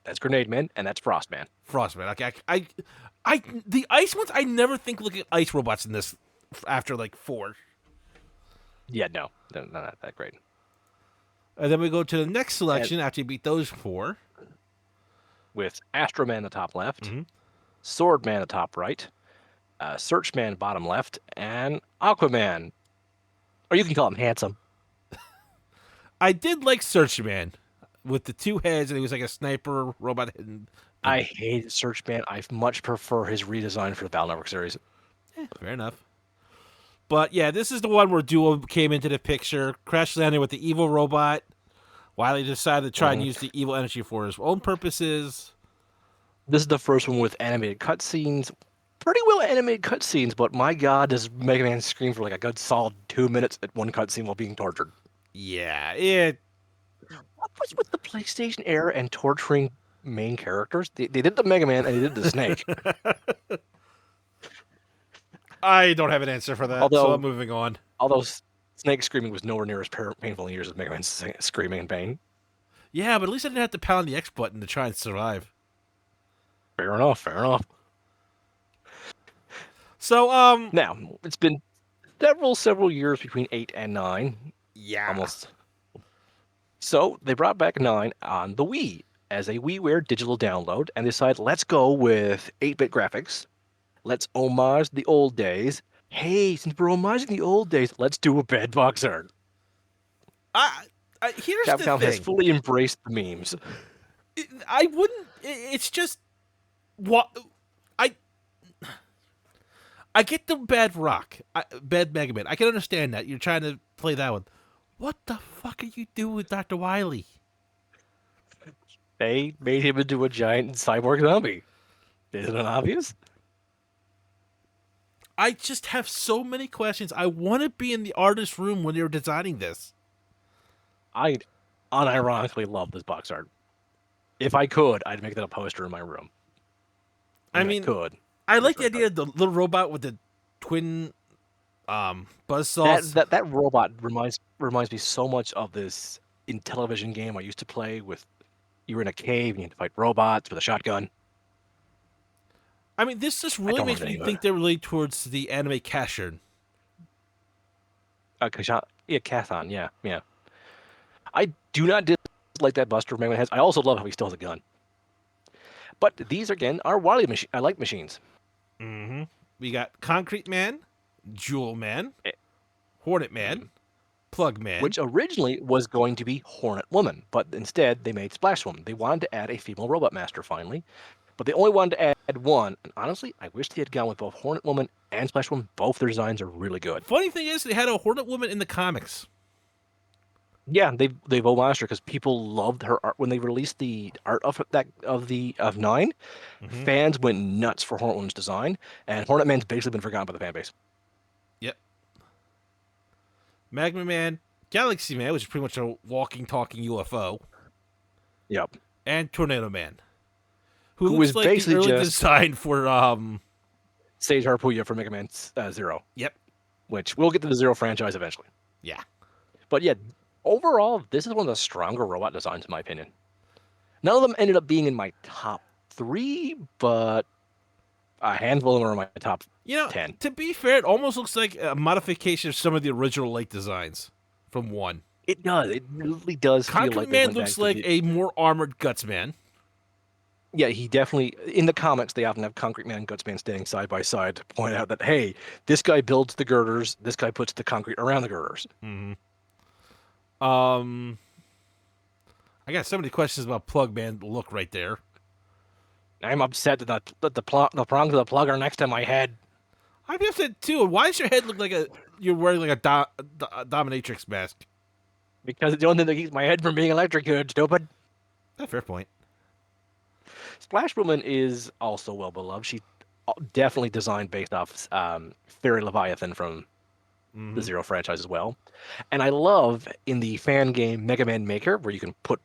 That's Grenade Man, and that's Frost Man. Frost Man. Okay, the ice ones, I never think look at ice robots in this after like 4. Yeah, no, they're not that great. And then we go to the next selection after you beat those 4. With Astro Man in the top left, Mhm. Sword Man in the top right, Search Man bottom left, and Aquaman. Or you can call him Handsome. I did like Search Man with the 2 heads, and he was like a sniper robot hitting. I hate Search Man. I much prefer his redesign for the Battle Network series. Fair enough. But yeah, this is the one where Duo came into the picture, crash landed with the evil robot. Wily decided to try and use the evil energy for his own purposes. This is the first one with animated cutscenes. Pretty well animated cutscenes, but my god, does Mega Man scream for like a good solid 2 minutes at one cutscene while being tortured. Yeah, it. What was with the PlayStation era and torturing main characters? They did the Mega Man and they did the Snake. I don't have an answer for that, so I'm moving on. Although Snake screaming was nowhere near as painful in years as Mega Man screaming in pain. Yeah, but at least I didn't have to pound the X button to try and survive. Fair enough, fair enough. So, Now, it's been several years between 8 and 9. Yeah. Almost. So, they brought back 9 on the Wii as a WiiWare digital download and decided, let's go with 8-bit graphics. Let's homage the old days. Hey, since we're homaging the old days, let's do a bad box art. Here's Capcom the thing. has fully embraced the memes. I wouldn't. It's just what I get the bad bad Mega Man. I can understand that you're trying to play that one. What the fuck are you doing with Dr. Wily? They made him into a giant cyborg zombie. Isn't it obvious? I just have so many questions. I want to be in the artist's room when they were designing this. I unironically love this box art. If I could, I'd make that a poster in my room. I mean, could. I like the idea of the little robot with the twin buzzsaws. That robot reminds me so much of this in television game I used to play with. You were in a cave and you had to fight robots with a shotgun. I mean, this just really makes me think they're really towards the anime Casher. Yeah, Kathon, yeah. I do not dislike that Buster Mega Man has. I also love how he still has a gun. But these, again, are Wily machines. Mm-hmm. We got Concrete Man, Jewel Man, Hornet Man, Plug Man. Which originally was going to be Hornet Woman, but instead they made Splash Woman. They wanted to add a female robot master finally, but they only wanted to add one. And honestly, I wish they had gone with both Hornet Woman and Splash Woman. Both their designs are really good. Funny thing is, they had a Hornet Woman in the comics. Yeah, they've homaged her because people loved her art when they released the art of 9. Fans went nuts for Hornet Woman's design, and Hornet Man's basically been forgotten by the fan base. Yep. Magma Man, Galaxy Man, which is pretty much a walking, talking UFO. Yep. And Tornado Man, who was looks like basically the early just design for Sage Harpuya for Mega Man 0. Yep. Which we'll get to the Zero franchise eventually. Yeah. But yeah, overall, this is one of the stronger robot designs in my opinion. None of them ended up being in my top 3, but a handful of them are in my top 10. To be fair, it almost looks like a modification of some of the original Lake designs from 1. It does. It really does feel Concrete like Man looks like a more armored Guts Man. yeah, he definitely in the comics they often have Concrete Man and Guts Man standing side by side to point out that hey, this guy builds the girders, this guy puts the concrete around the girders. Hmm. Um, I got so many questions about Plug Man look right there. I'm upset that the prongs of the plug are next to my head I'd be upset too. Why does your head look like you're wearing like a dominatrix mask? because it's the only thing that keeps my head from being electrocuted. Stupid. That's a fair point. Splash Woman is also well beloved. She definitely designed based off Fairy Leviathan from the Hmm. Zero franchise as well. And I love in the fan game Mega Man Maker, where you can put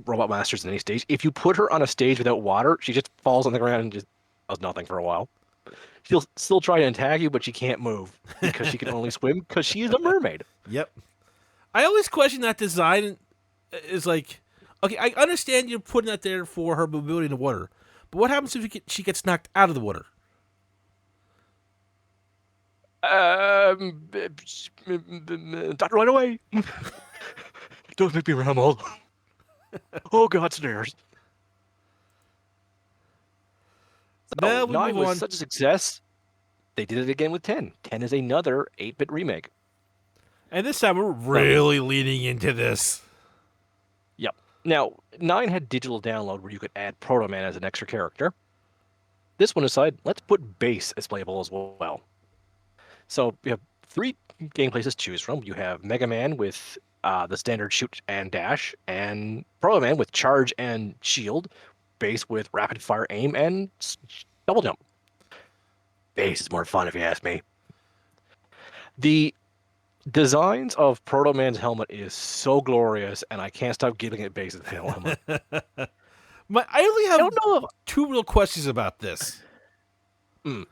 robot masters in any stage. If you put her on a stage without water, she just falls on the ground and just does nothing for a while. She'll still try to attack you, but she can't move because she can only swim because she is a mermaid. Yep. I always question that design. Is like, okay, I understand you're putting that there for her mobility in the water, but what happens if she gets knocked out of the water? Not right away. Don't make me ramble. Oh God, stairs. Now So we move 9 was on, such a success. They did it again with 10. 10 is another 8-bit remake. and this time we're Now, really leaning into this. yep. Now, 9 had digital download where you could add Proto Man as an extra character. This one aside, let's put Base as playable as well. So you have 3 gameplays to choose from. You have Mega Man with the standard shoot and dash, and Proto Man with charge and shield, Base with rapid fire aim and double jump. Base is more fun if you ask me. The designs of Proto Man's helmet is so glorious, and I can't stop giving it Base's helmet. I only I have don't know if. two real questions about this. Mm,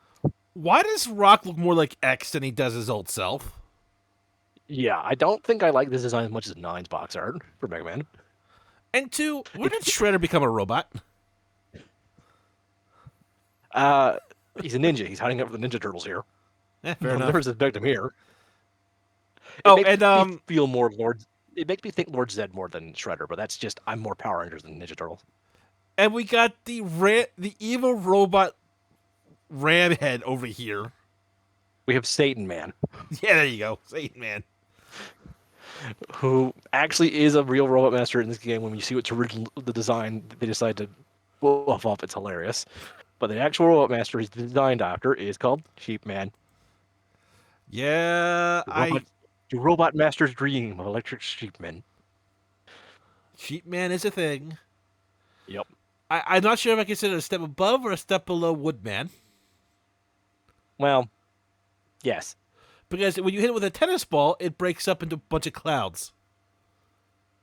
Why does Rock look more like X than he does his old self? yeah, I don't think I like this design as much as Nine's box art for Mega Man. And two, when It, did Shredder become a robot? uh, he's a ninja. He's hiding out with the Ninja Turtles here. Fair I've never enough. suspected him here. It Oh, makes and me feel more Lord. It makes me think Lord Zed more than Shredder, but that's just I'm more Power Rangers than Ninja Turtles. we got the evil robot ram head over here. We have Satan Man, Yeah, there you go, Satan Man. who actually is a real robot master in this game. When you see what's original, the design they decide to buff up, it's hilarious. But the actual robot master he's designed after is called Sheep Man. Yeah, The robot, the robot master's dream of electric sheepmen. Sheep Man is a thing. Yep. I'm not sure if I consider it a step above or a step below Woodman. Well, yes. Because when you hit it with a tennis ball, it breaks up into a bunch of clouds.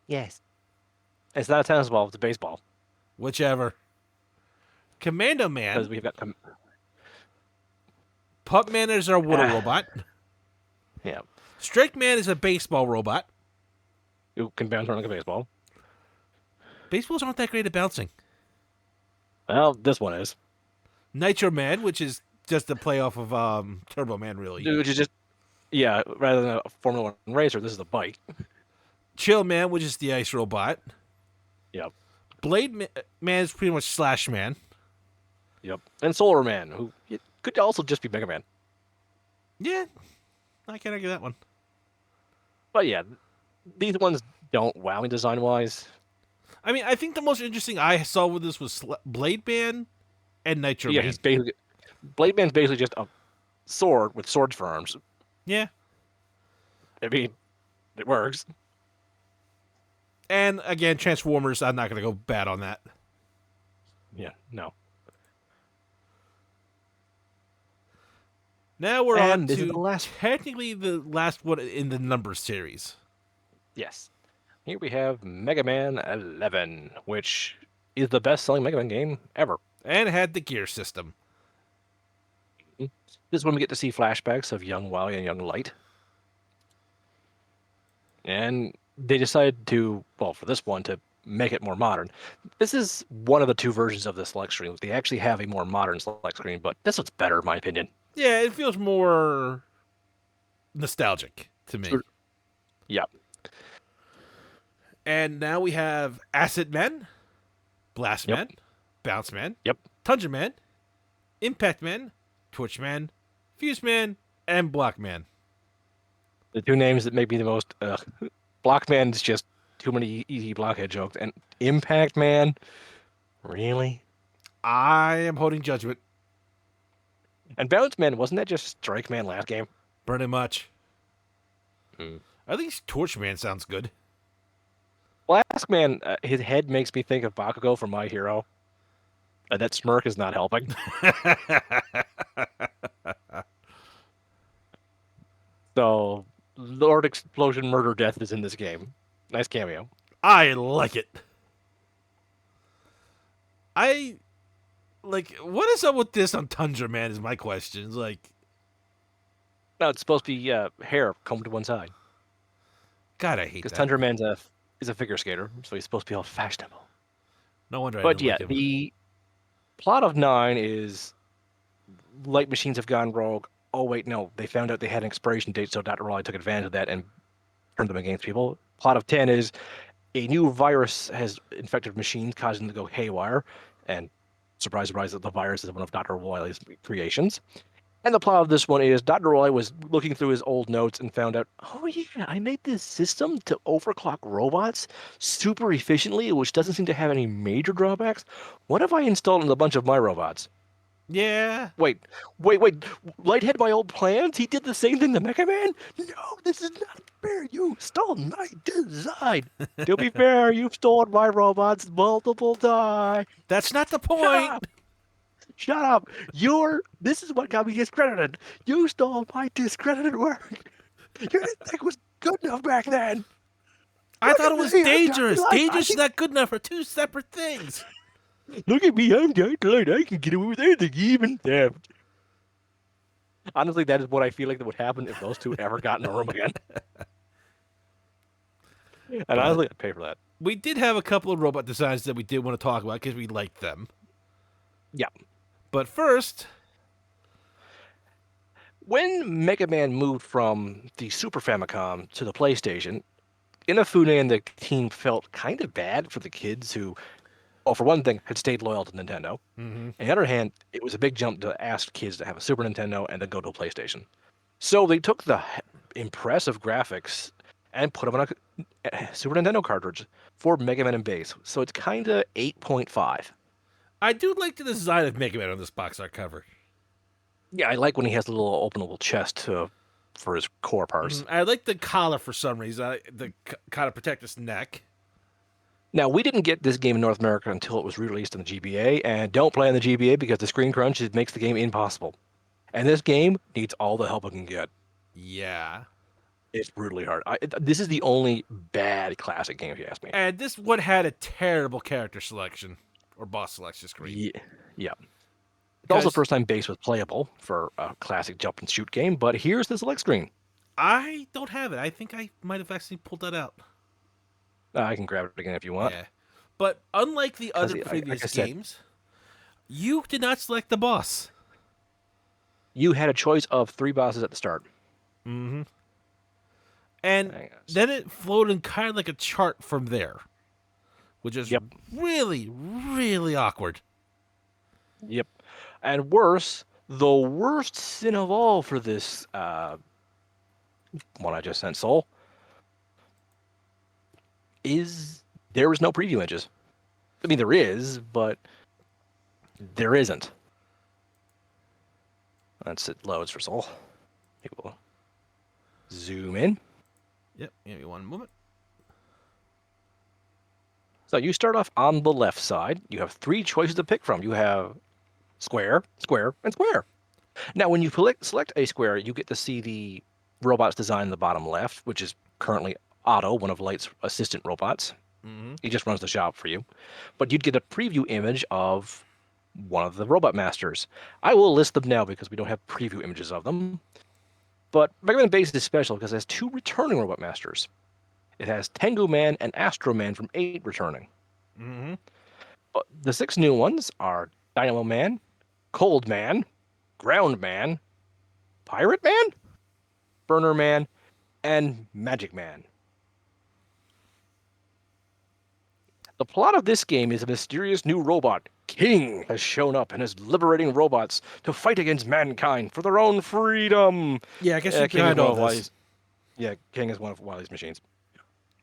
Yes. It's not a tennis ball, it's a baseball. Whichever. Commando Because Man. we've got Pup Man is our water robot. yeah. Strike Man is a baseball robot. Who can bounce around like a baseball. Baseballs aren't that great at bouncing. Well, this one is. Nitro Man, which is just a play off of Turbo Man, really. Which is just rather than a Formula One racer, this is a bike. Chill Man, which is the ice robot. Yep. Man is pretty much Slash Man. Yep. And Solar Man, who it could also just be Mega Man. Yeah, I can't argue that one. But yeah, these ones don't wow me design wise. I mean, I think the most interesting I saw with this was Blade Man and Nitro Yeah, Man. he's basically Blade Man's basically just a sword with swords for arms. Yeah. I mean, it works. And again, Transformers, I'm not going to go bad on that. Yeah, no. Now we're on And this is to the last. technically the last one in the number series. Yes. Here we have Mega Man 11, which is the best-selling Mega Man game ever. And had the gear system. This is when we get to see flashbacks of young Wily and young Light. And they decided to, well, for this one, to make it more modern. This is one of the 2 versions of the select screen. They actually have a more modern select screen, but this one's better, in my opinion. Yeah, it feels more nostalgic to me. Sure. Yeah. And now we have Acid Men, Blast Yep. Men, Bounce Man, Yep. Tundra Man, Impact Man, Torch Man, Fuse Man, and Block Man. The two names that make me the most Blockman's just too many easy blockhead jokes, and Impact Man, really? I am holding judgment. And Bounce Man, wasn't that just Strike Man last game? Pretty much. Hmm. At least Torch Man sounds good. Flask Man, his head makes me think of Bakugo from My Hero. That smirk is not helping. So, Lord Explosion Murder Death is in this game. Nice cameo. I like it. I like. What is up with this on Tundra Man? Is my question. It's like, No, it's supposed to be hair combed to one side. God, I hate Because that. Tundra Man's is a figure skater, so he's supposed to be all fashionable. No wonder I But didn't yeah, like him. the plot of 9 is light machines have gone rogue. Oh wait, no, they found out they had an expiration date, so Dr. Raleigh took advantage of that and turned them against people. Plot of 10 is a new virus has infected machines, causing them to go haywire. And surprise, surprise, that the virus is one of Dr. Wily's creations. And the plot of this one is Dr. Roy was looking through his old notes and found out, oh yeah, I made this system to overclock robots super efficiently, which doesn't seem to have any major drawbacks. What if I installed it in a bunch of my robots? Yeah, Wait. Lighthead my old plans? He did the same thing to Megaman? No, this is not fair. You stole my design. To be fair, you've stolen my robots multiple times. that's not the Shut point. up. Shut up. This is what got me discredited. You stole my discredited work. You didn't think it was good enough back then. I Look thought at it was me. I'm Dr. dangerous. Light. Dangerous is not good enough for two separate things. Look at me. I'm Dr. Light. I can get away with anything, even theft. Honestly, that is what I feel like that would happen if those two ever got in a room again. And But honestly, I'd pay for that. we did have a couple of robot designs that we did want to talk about because we liked them. Yeah. But first, When Mega Man moved from the Super Famicom to the PlayStation, Inafune and the team felt kind of bad for the kids who, well, for one thing, had stayed loyal to Nintendo. mhm, On the other hand, it was a big jump to ask kids to have a Super Nintendo and then go to a PlayStation. So they took the impressive graphics and put them on a Super Nintendo cartridge for Mega Man and Base. So it's kind of 8.5. I do like the design of Megaman on this box art cover. Yeah, I like when he has the little openable chest for his core parts. I like the collar for some reason. The kind of protect his neck. Now, we didn't get this game in North America until it was released on the GBA, and don't play on the GBA because the screen crunch makes the game impossible. And this game needs all the help it can get. Yeah. It's brutally hard. This is the only bad classic game, if you ask me. And this one had a terrible character selection or boss selection screen. Yeah. Yeah. It's also the Because first time Base was playable for a classic jump and shoot game, but here's the select screen. I don't have it. I think I might have actually pulled that out. I can grab it again if you want. Yeah. But unlike the other Like previous I said, games, you did not select the boss. you had a choice of 3 bosses at the start. Mm-hmm. And Hang on. then it flowed in kind of like a chart from there, which is Yep. really, really awkward. Yep. And worse, the worst sin of all for this one I just sent, Soul, is there is no preview images. I mean, there is, but there isn't. That's it loads for Soul. Maybe we'll zoom in. Yep. Give me one moment. So you start off on the left side. You have 3 choices to pick from. You have square, square, and square. Now, when you select a square, you get to see the robot's design in the bottom left, which is currently Otto, one of Light's assistant robots. Mm-hmm. He just runs the shop for you. But you'd get a preview image of one of the robot masters. I will list them now because we don't have preview images of them. But Mega Man Base is special because it has 2 returning robot masters. It has Tengu Man and Astro Man from 8 returning. Mm-hmm. But the 6 new ones are Dynamo Man, Cold Man, Ground Man, Pirate Man, Burner Man, and Magic Man. The plot of this game is a mysterious new robot, King, has shown up and is liberating robots to fight against mankind for their own freedom. Yeah, I guess he's King is behind one all of this. Wily's. Yeah, King is one of Wily's machines.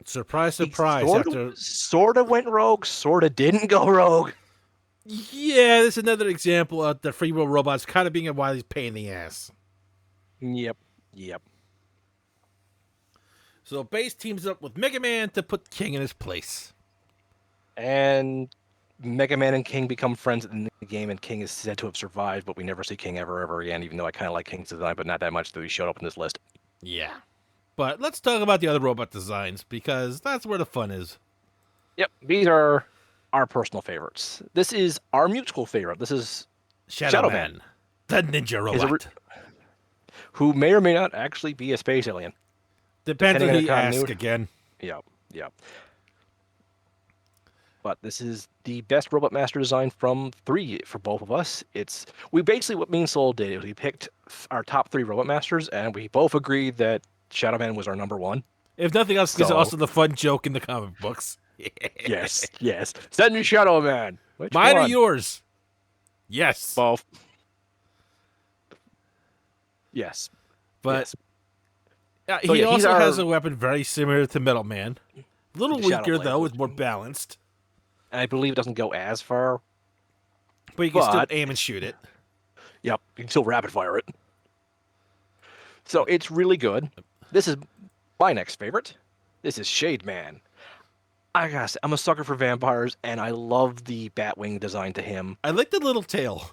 Surprise, He surprise. After sort of went rogue, sort of didn't go rogue. yeah, this is another example of the free will robots kind of being a Wiley's pain in the ass. Yep, yep. So Base teams up with Megaman to put King in his place. And Mega Man and King become friends in the game, and King is said to have survived, but we never see King ever again, even though I kind of like King's design, but not that much that he showed up in this list. Yeah. But let's talk about the other robot designs, because that's where the fun is. Yep, these are our personal favorites. This is our mutual favorite. This is Shadow Shadow Man, Man, the ninja his robot. who may or may not actually be a space alien, Depends depending on on who the you ask continuity. again. Yep, yep. But this is the best Robot Master design from 3 for both of us. We basically, what me and Soul did is we picked our top 3 Robot Masters, and we both agreed that Shadow Man was our number 1. If nothing else, because So also the fun joke in the comic books. yes, yes, send me Shadow Man. Which Mine or one? yours? Yes. Both. Yes, But yes. So he yeah, he's also has our a weapon very similar to Metal Man. A little Shadow weaker, Blade, though, which it's more balanced. I believe doesn't go as far, But you can still but aim and shoot it. yep, you can still rapid fire it. So it's really good. This is my next favorite. This is Shade Man. I gotta say, I'm a sucker for vampires, and I love the Batwing design to him. I like the little tail.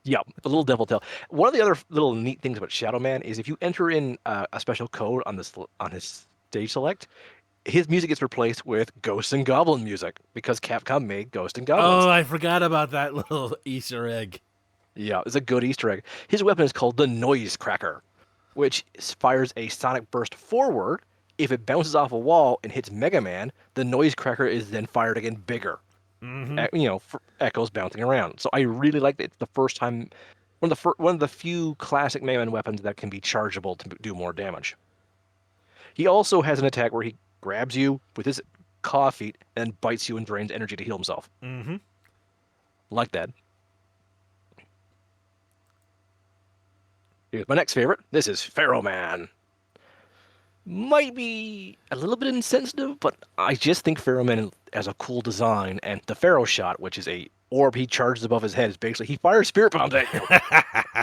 Yep, the little devil tail. One of the other little neat things about Shadow Man is if you enter in a special code on his stage select, his music gets replaced with Ghost and Goblin music because Capcom made Ghost and Goblins. Oh, I forgot about that little Easter egg. Yeah, it's a good Easter egg. His weapon is called the Noise Cracker, which fires a sonic burst forward. If it bounces off a wall and hits Mega Man, the Noise Cracker is then fired again bigger. Mm-hmm. For echoes bouncing around. So I really like that. It's the first time, one of the few classic Mega Man weapons that can be chargeable to do more damage. He also has an attack where he grabs you with his claw feet and bites you and drains energy to heal himself. Mm-hmm. Like that. Here's my next favorite. This is Pharaoh Man. Might be a little bit insensitive, but I just think Pharaoh Man has a cool design, and the Pharaoh shot, which is a orb he charges above his head, is basically he fires spirit bombs at you.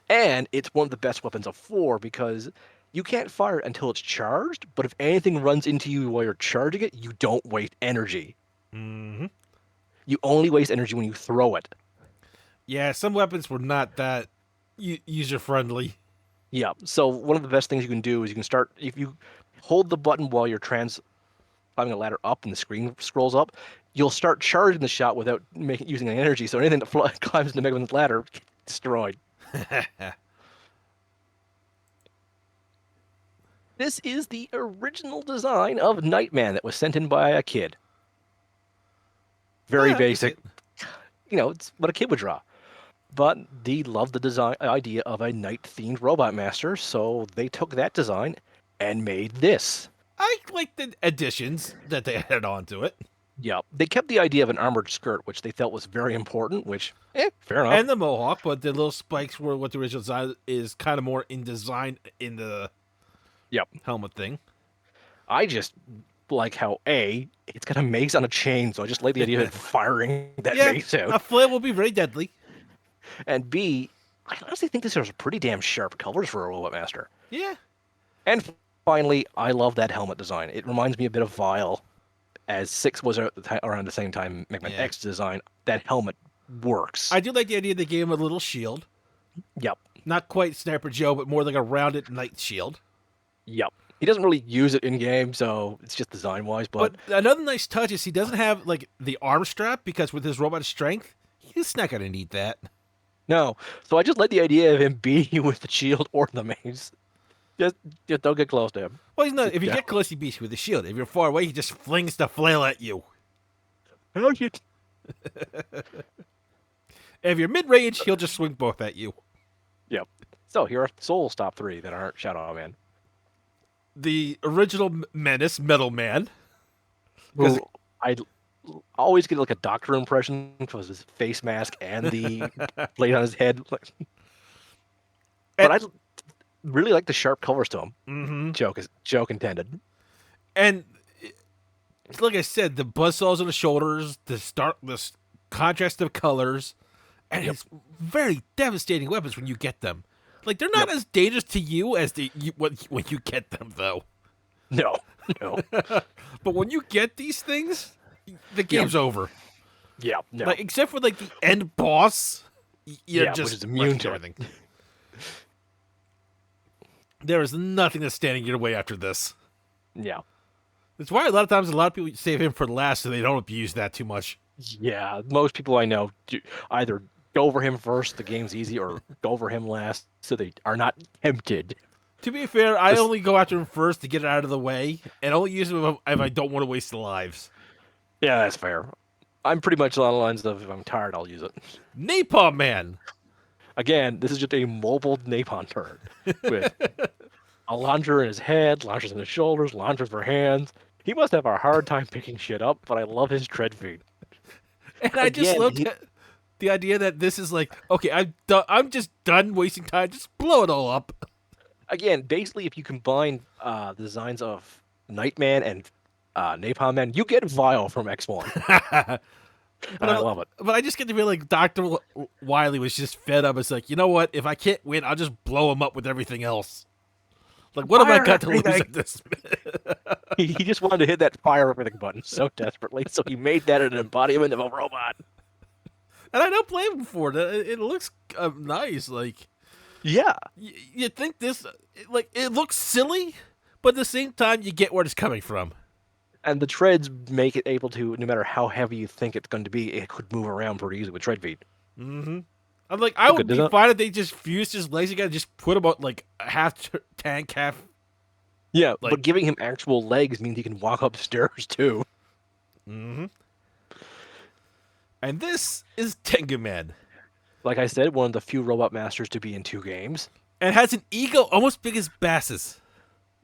And it's one of the best weapons of 4 because you can't fire it until it's charged, but if anything runs into you while you're charging it, you don't waste energy. Mm-hmm. You only waste energy when you throw it. Yeah, some weapons were not that user-friendly. Yeah, so one of the best things you can do is you can start, if you hold the button while you're climbing a ladder up and the screen scrolls up, you'll start charging the shot without using any energy, so anything that climbs into Mega Man's ladder gets destroyed. This is the original design of Nightman that was sent in by a kid. Very Yeah, I can see basic. It's what a kid would draw. But they loved the design idea of a night-themed robot master, so they took that design and made this. I like the additions that they added onto it. Yeah, they kept the idea of an armored skirt, which they felt was very important, which, fair enough. And the mohawk, but the little spikes were what the original design is kind of more in design in the Yep. helmet thing. I just like how, it's got a mace on a chain, so I just like the idea of it firing that Yeah, mace out. a flail will be very deadly. And B, I honestly think this is pretty damn sharp colors for a Robot Master. Yeah. And finally, I love that helmet design. It reminds me a bit of Vile, as 6 was around the same time Mega Man Yeah. X design. That helmet works. I do like the idea they gave him a little shield. Yep, Not quite Sniper Joe, but more like a rounded knight shield. yep. He doesn't really use it in game, so it's just design-wise, But another nice touch is he doesn't have like the arm strap because with his robot strength, he's not gonna need that. no. So I just like the idea of him beating with the shield or the mace. Just don't get close to him. Well, he's not. If you Yeah. get close, he beats you with the shield. If you're far away, he just flings the flail at you. Oh, shit. If you're mid-range, he'll just swing both at you. Yep. So here are Soul's top 3 that aren't Shadow Man. The original menace, Metal Man. 'Cause I always get like a doctor impression because his face mask and the blade on his head. But And I really like the sharp colors to him. hmm Joke intended. and like I said, the buzzsaws on the shoulders, the contrast of colors, and Yep. it's very devastating weapons when you get them. Like they're not Yep. as dangerous to you as when you get them though. No. No. But when you get these things, the Yep. game's over. Yeah. No. Like except for like the end boss, you're Yeah. Which just is immune wrecking to it. everything. There is nothing that's standing your way after this. Yeah. That's why a lot of people save him for last, so they don't abuse that too much. Yeah. Most people I know either go over him first, the game's easy, or go over him last, so they are not tempted. To be fair, I This- only go after him first to get it out of the way, and only use him if I don't want to waste the lives. yeah, that's fair. I'm pretty much along the lines of if I'm tired, I'll use it. Napalm Man. Again, this is just a mobile napalm turret with a launcher in his head, launchers in his shoulders, launchers for hands. He must have a hard time picking shit up, but I love his tread feet. And I just Again, love the idea that this is like, okay, I'm just done wasting time. Just blow it all up. basically, if you combine the designs of Nightman and Napalm Man, you get Vile from X1, and I love it. But I just get to feel like Dr. Wiley was just fed up. It's like, you know what? If I can't win, I'll just blow him up with everything else. Like, what have I Fire got to lose everything! at this? He just wanted to hit that fire everything button so desperately, so he made that an embodiment of a robot. And I don't blame him for it. It looks nice. Like, Yeah, you think this, like, it looks silly, but at the same time, you get where it's coming from. and the treads make it able to, no matter how heavy you think it's going to be, it could move around pretty easily with tread feet. Mm-hmm. I'm like, I Look would good, be doesn't it? fine if they just fused his legs together, just put him out like half tank, half. Yeah, Like, but giving him actual legs means he can walk upstairs too. mm-hmm. And this is Tengu Man, Like I said, one of the few robot masters to be in 2 games. and has an ego almost big as Bass's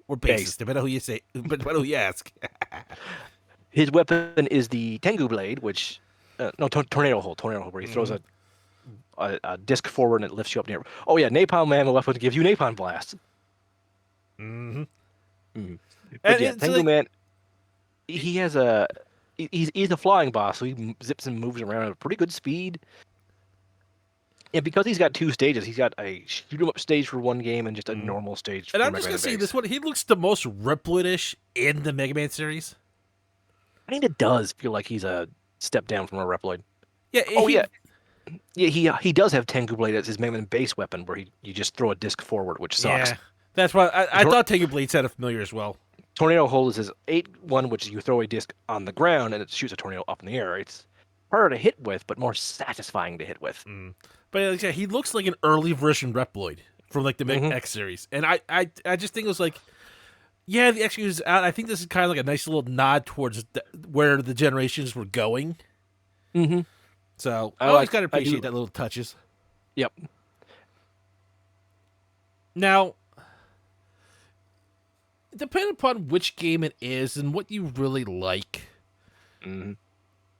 or Bass's, Base. depending on who you say, depending on who you ask. His weapon is the Tengu blade, which no tornado hole, where he throws a disc forward and it lifts you up near. Oh yeah, Napalm Man weapon gives you napalm blast. Mm-hmm. Mm. But And yeah, it's Tengu like, Man, he has a he's a flying boss, so he zips and moves around at a pretty good speed. And because he's got 2 stages, he's got a shoot 'em up stage for one game and just a normal stage and for I'm Mega just Man gonna say Base. this one, he looks the most Replit-ish in the Mega Man series. I think it does feel like he's a step down from a Reploid. Yeah, Oh yeah, he does have Tengu blade as his Mega Man Base weapon, where you just throw a disc forward, which sucks. yeah. That's why I Tor- thought Tengu Blade sounded familiar as well. Tornado Hole is his 8-1, which you throw a disc on the ground and it shoots a tornado up in the air. It's harder to hit with, but more satisfying to hit with. But like I said, he looks like an early version Reploid from like the Mhm. X series, and I just think it was like, yeah, the X series is out. I think this is kind of like a nice little nod towards where the generations were going. Mm-hmm. So I always gotta I do- appreciate that little touches. Yep. Now, depending upon which game it is and what you really like, Mm-hmm.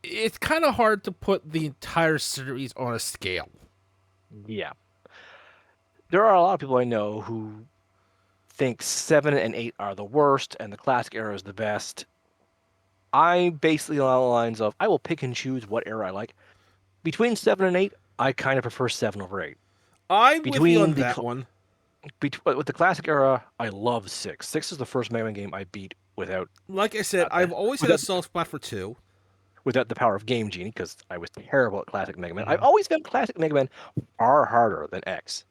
it's kind of hard to put the entire series on a scale. Yeah. There are a lot of people I know who think 7 and 8 are the worst and the classic era is the best. I basically along the lines of I will pick and choose what era I like. Between 7 and 8, I kind of prefer 7 over 8. I'm with you on Between the that one. with the classic era, I love 6. 6 is the first Mega Man game I beat without Like I said, uh, I've always had a without soft spot for 2. without the power of Game Genie because I was terrible at classic Mega Man. I've always found classic Mega Man far harder than X.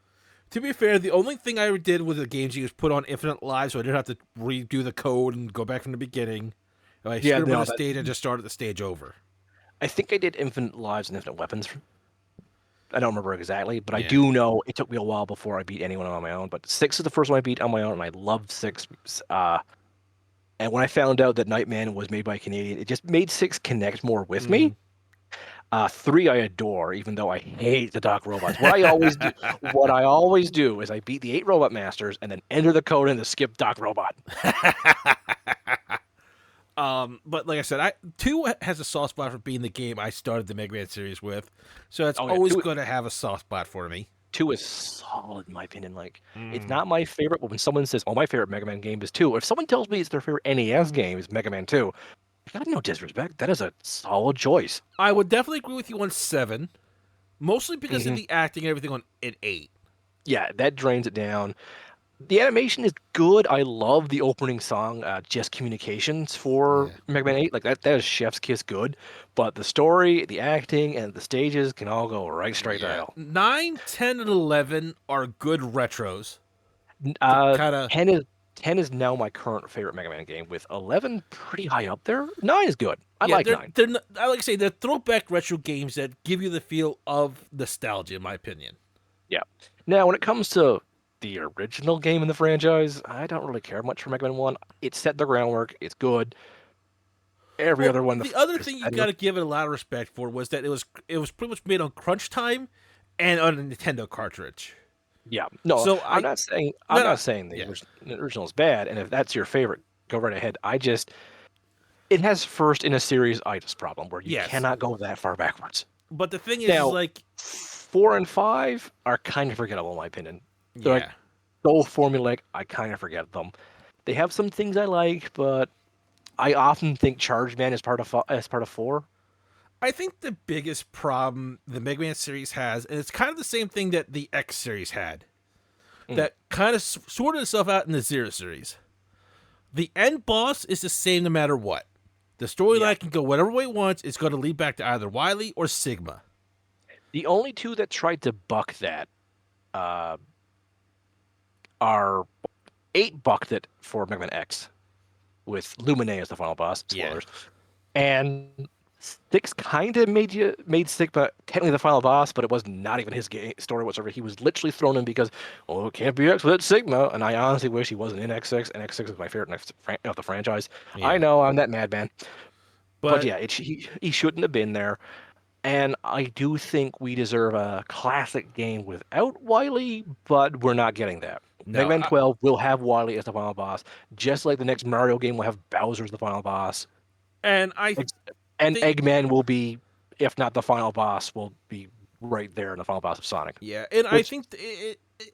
To be fair, the only thing I ever did with the Game Genie was put on infinite lives, so I didn't have to redo the code and go back from the beginning. If I Yeah, screwed up no, on the stage, I just started the stage over. I think I did Infinite Lives and Infinite Weapons. I don't remember exactly, but I Yeah. do know it took me a while before I beat anyone on my own. But 6 is the first one I beat on my own, and I loved 6. And when I found out that Nightman was made by a Canadian, it just made 6 connect more with me. 3 I adore, even though I hate the Doc robots. What I always do is I beat the 8 Robot Masters and then enter the code in the skip Doc robot. But like I said, I two has a soft spot for being the game I started the Mega Man series with, so it's Oh yeah, always going to have a soft spot for me. two is solid in my opinion. Like, it's Mm. not my favorite, but when someone says, "Oh, my favorite Mega Man game is 2," if someone tells me it's their favorite NES game is Mega Man 2, I got no disrespect. That is a solid choice. I would definitely agree with you on seven, mostly because of Hmm. the acting and everything on in eight. Yeah, that drains it down. The animation is good. I love the opening song, Just Communications for Yeah, Mega Man 8. Like that is chef's kiss good. But the story, the acting, and the stages can all go right straight to yeah. hell. 9, 10, and 11 are good retros. N- To Uh, kind of 10 is 10 is now my current favorite Mega Man game, with 11 pretty high up there. 9 is good. I yeah, like 9. I like to say they're throwback retro games that give you the feel of nostalgia, in my opinion. Yeah. Now, when it comes to the original game in the franchise, I don't really care much for Mega Man 1. It set the groundwork. It's good. Every Well, other one, the other is thing you got better. to give it a lot of respect for was that it was pretty much made on crunch time and on a Nintendo cartridge. Yeah. No, So I'm no, not saying yeah, the original is bad, and if that's your favorite, go right ahead. It has first in a series itis problem where you yes. cannot go that far backwards. But the thing is Now, like, 4 and 5 are kind of forgettable in my opinion. They're like yeah. so formulaic, I kind of forget them. They have some things I like, but I often think Charge Man is part of 4. I think the biggest problem the Mega Man series has, and it's kind of the same thing that the X series had, Mm, that kind of sorted itself out in the Zero series. The end boss is the same no matter what. The yeah. storyline can go whatever way it wants. It's going to lead back to either Wily or Sigma. The only two that tried to buck that uh, are 8 bucked it for Mega Man X with Lumine as the final boss. Yeah. Spoilers. And Six kind of made Sigma technically the final boss, but it was not even his story whatsoever. He was literally thrown in because, oh, it can't be X without Sigma. And I honestly wish he wasn't in X6. And X6 is my favorite of the franchise. I Yeah. know I'm that madman, but But yeah, he shouldn't have been there. And I do think we deserve a classic game without Wily, but we're not getting that. Mega no. Man 12 will have Wily as the final boss, just like the next Mario game will have Bowser as the final boss. And I Ex- And think, Eggman will be, if not the final boss, will be right there in the final boss of Sonic. yeah, and I Which, think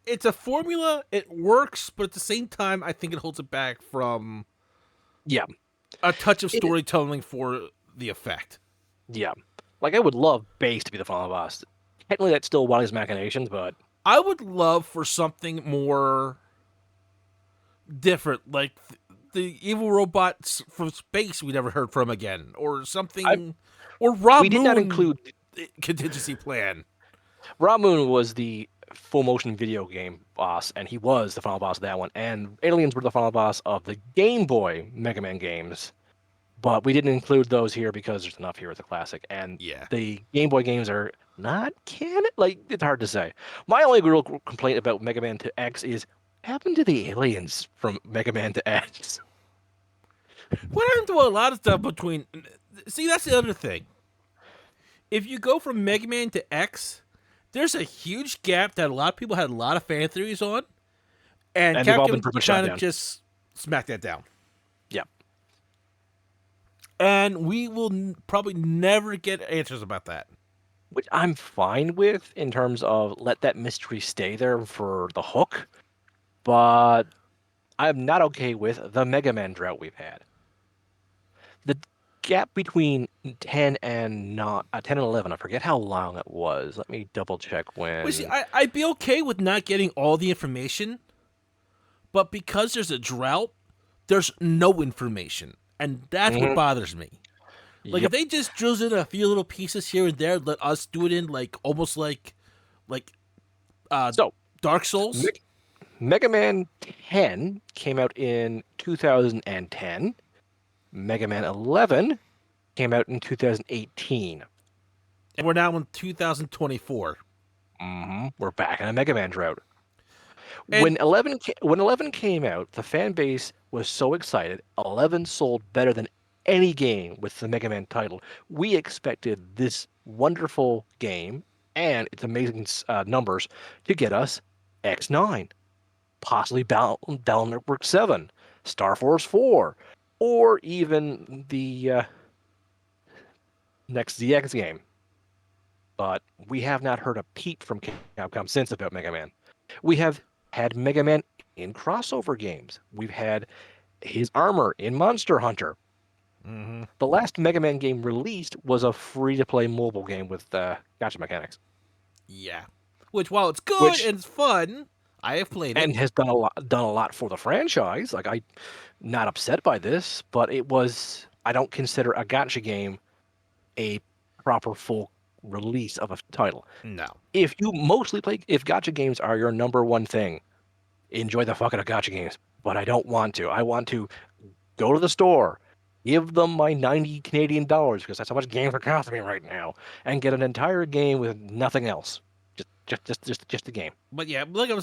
it's a formula. It works, but at the same time, I think it holds it back from yeah, a touch of it, storytelling for the effect. yeah. Like I would love Base to be the final boss. Technically, that's still Wily's machinations, but I would love for something more different, like the evil robots from space we never heard from again, or I something, or Rob we did not Moon include contingency plan. Ramun was the full motion video game boss, and he was the final boss of that one. And Aliens were the final boss of the Game Boy Mega Man games, but we didn't include those here because there's enough here with the classic. And Yeah, the Game Boy games are not canon. Like, it's hard to say. My only real complaint about Mega Man to X is what happened to the aliens from Mega Man to X? what happened to a lot of stuff between? See, that's the other thing. If you go from Mega Man to X, there's a huge gap that a lot of people had a lot of fan theories on, and And they've all been Capcom pretty much shot kind of down. just smacked that down. Yeah. And we will probably never get answers about that. Which I'm fine with in terms of let that mystery stay there for the hook, but I'm not okay with the Mega Man drought we've had. The gap between 10 and not 10 and 11, I forget how long it was. Let me double check Well, see, when. I'd be okay with not getting all the information, but because there's a drought, there's no information. And that's what Mhm. bothers me. Like if Yep. they just drills in a few little pieces here and there, let us do it in like almost like uh So, Dark Souls. Me- Mega Man 10 came out in 2010. Mega Man 11 came out in 2018. And we're now in 2024. We're back in a Mega Man drought. And When 11 came out, the fan base was so excited. 11 sold better than any game with the Mega Man title. We expected this wonderful game and its amazing numbers to get us X9, possibly Battle Network 7, Star Force 4. or even the next ZX game. But we have not heard a peep from Capcom since about Mega Man. We have had Mega Man in crossover games. We've had his armor in Monster Hunter. Mm-hmm. The last Mega Man game released was a free-to-play mobile game with gotcha mechanics, Yeah. Which, while it's good which and it's fun, I have played it. and has done a lot for the franchise. Like I, not upset by this, but it was I don't consider a gotcha game a proper full release of a title. No. If you mostly play, if gotcha games are your number one thing, enjoy the fuck out of gotcha games. But I don't want to. I want to go to the store, give them my 90 Canadian dollars because that's how much games are costing me right now, and get an entire game with nothing else. Just the game. But yeah, like I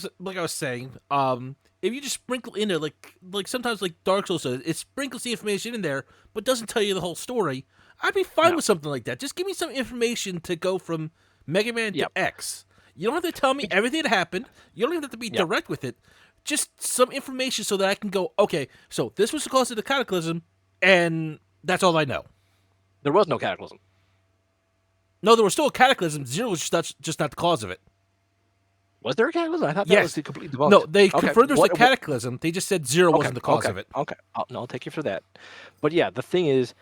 was saying, if you just sprinkle in there like sometimes like Dark Souls does, it sprinkles the information in there, but doesn't tell you the whole story. I'd be fine No. with something like that. Just give me some information to go from Mega Man to Yep. X. You don't have to tell me everything that happened. You don't even have to be Yep. direct with it. Just some information so that I can go, okay, so this was the cause of the cataclysm, and that's all I know. There was no cataclysm. No, there was still a cataclysm. Zero was just not the cause of it. Was there a cataclysm? I thought that was Yes. the complete debunked. No, they Okay. confirmed there was a What? cataclysm. They just said Zero Okay. wasn't the cause Okay. of it. Okay. I'll take you for that. But yeah, the thing is,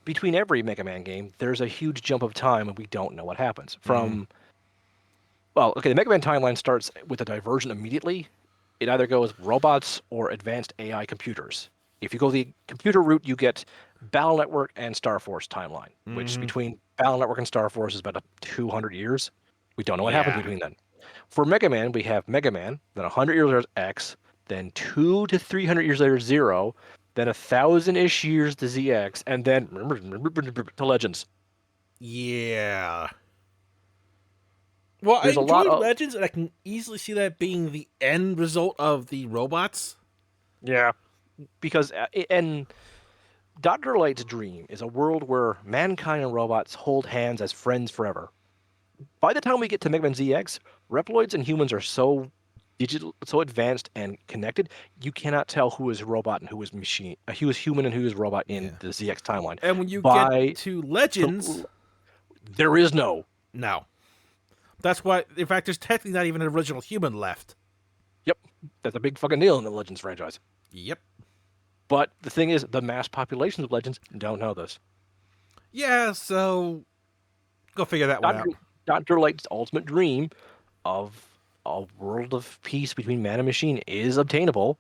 between every Mega Man game, there's a huge jump of time, and we don't know what happens. From well, okay, the Mega Man timeline starts with a diversion immediately. It either goes robots or advanced AI computers. If you go the computer route, you get Battle Network and Star Force timeline, which between Battle Network and Star Force is about 200 years. We don't know what happens Yeah. between then. For Mega Man, we have Mega Man, then 100 years later X, then 200 to 300 years later Zero, then 1,000-ish years to ZX, and then to Legends. Yeah. Well, I There's a lot enjoyed of Legends, and I can easily see that being the end result of the robots. yeah, because and Dr. Light's dream is a world where mankind and robots hold hands as friends forever. By the time we get to Mega Man ZX, Reploids and humans are so digital, so advanced and connected, you cannot tell who is robot and who is machine, who is human and who is robot in Yeah. the ZX timeline. And when you get By to to, Legends, there is no. no. That's why, in fact, there's technically not even an original human left. Yep, that's a big fucking deal in the Legends franchise. Yep. But the thing is, the mass populations of Legends don't know this. Yeah, so go figure that one Dr. out. Dr. Light's ultimate dream of a world of peace between man and machine is obtainable,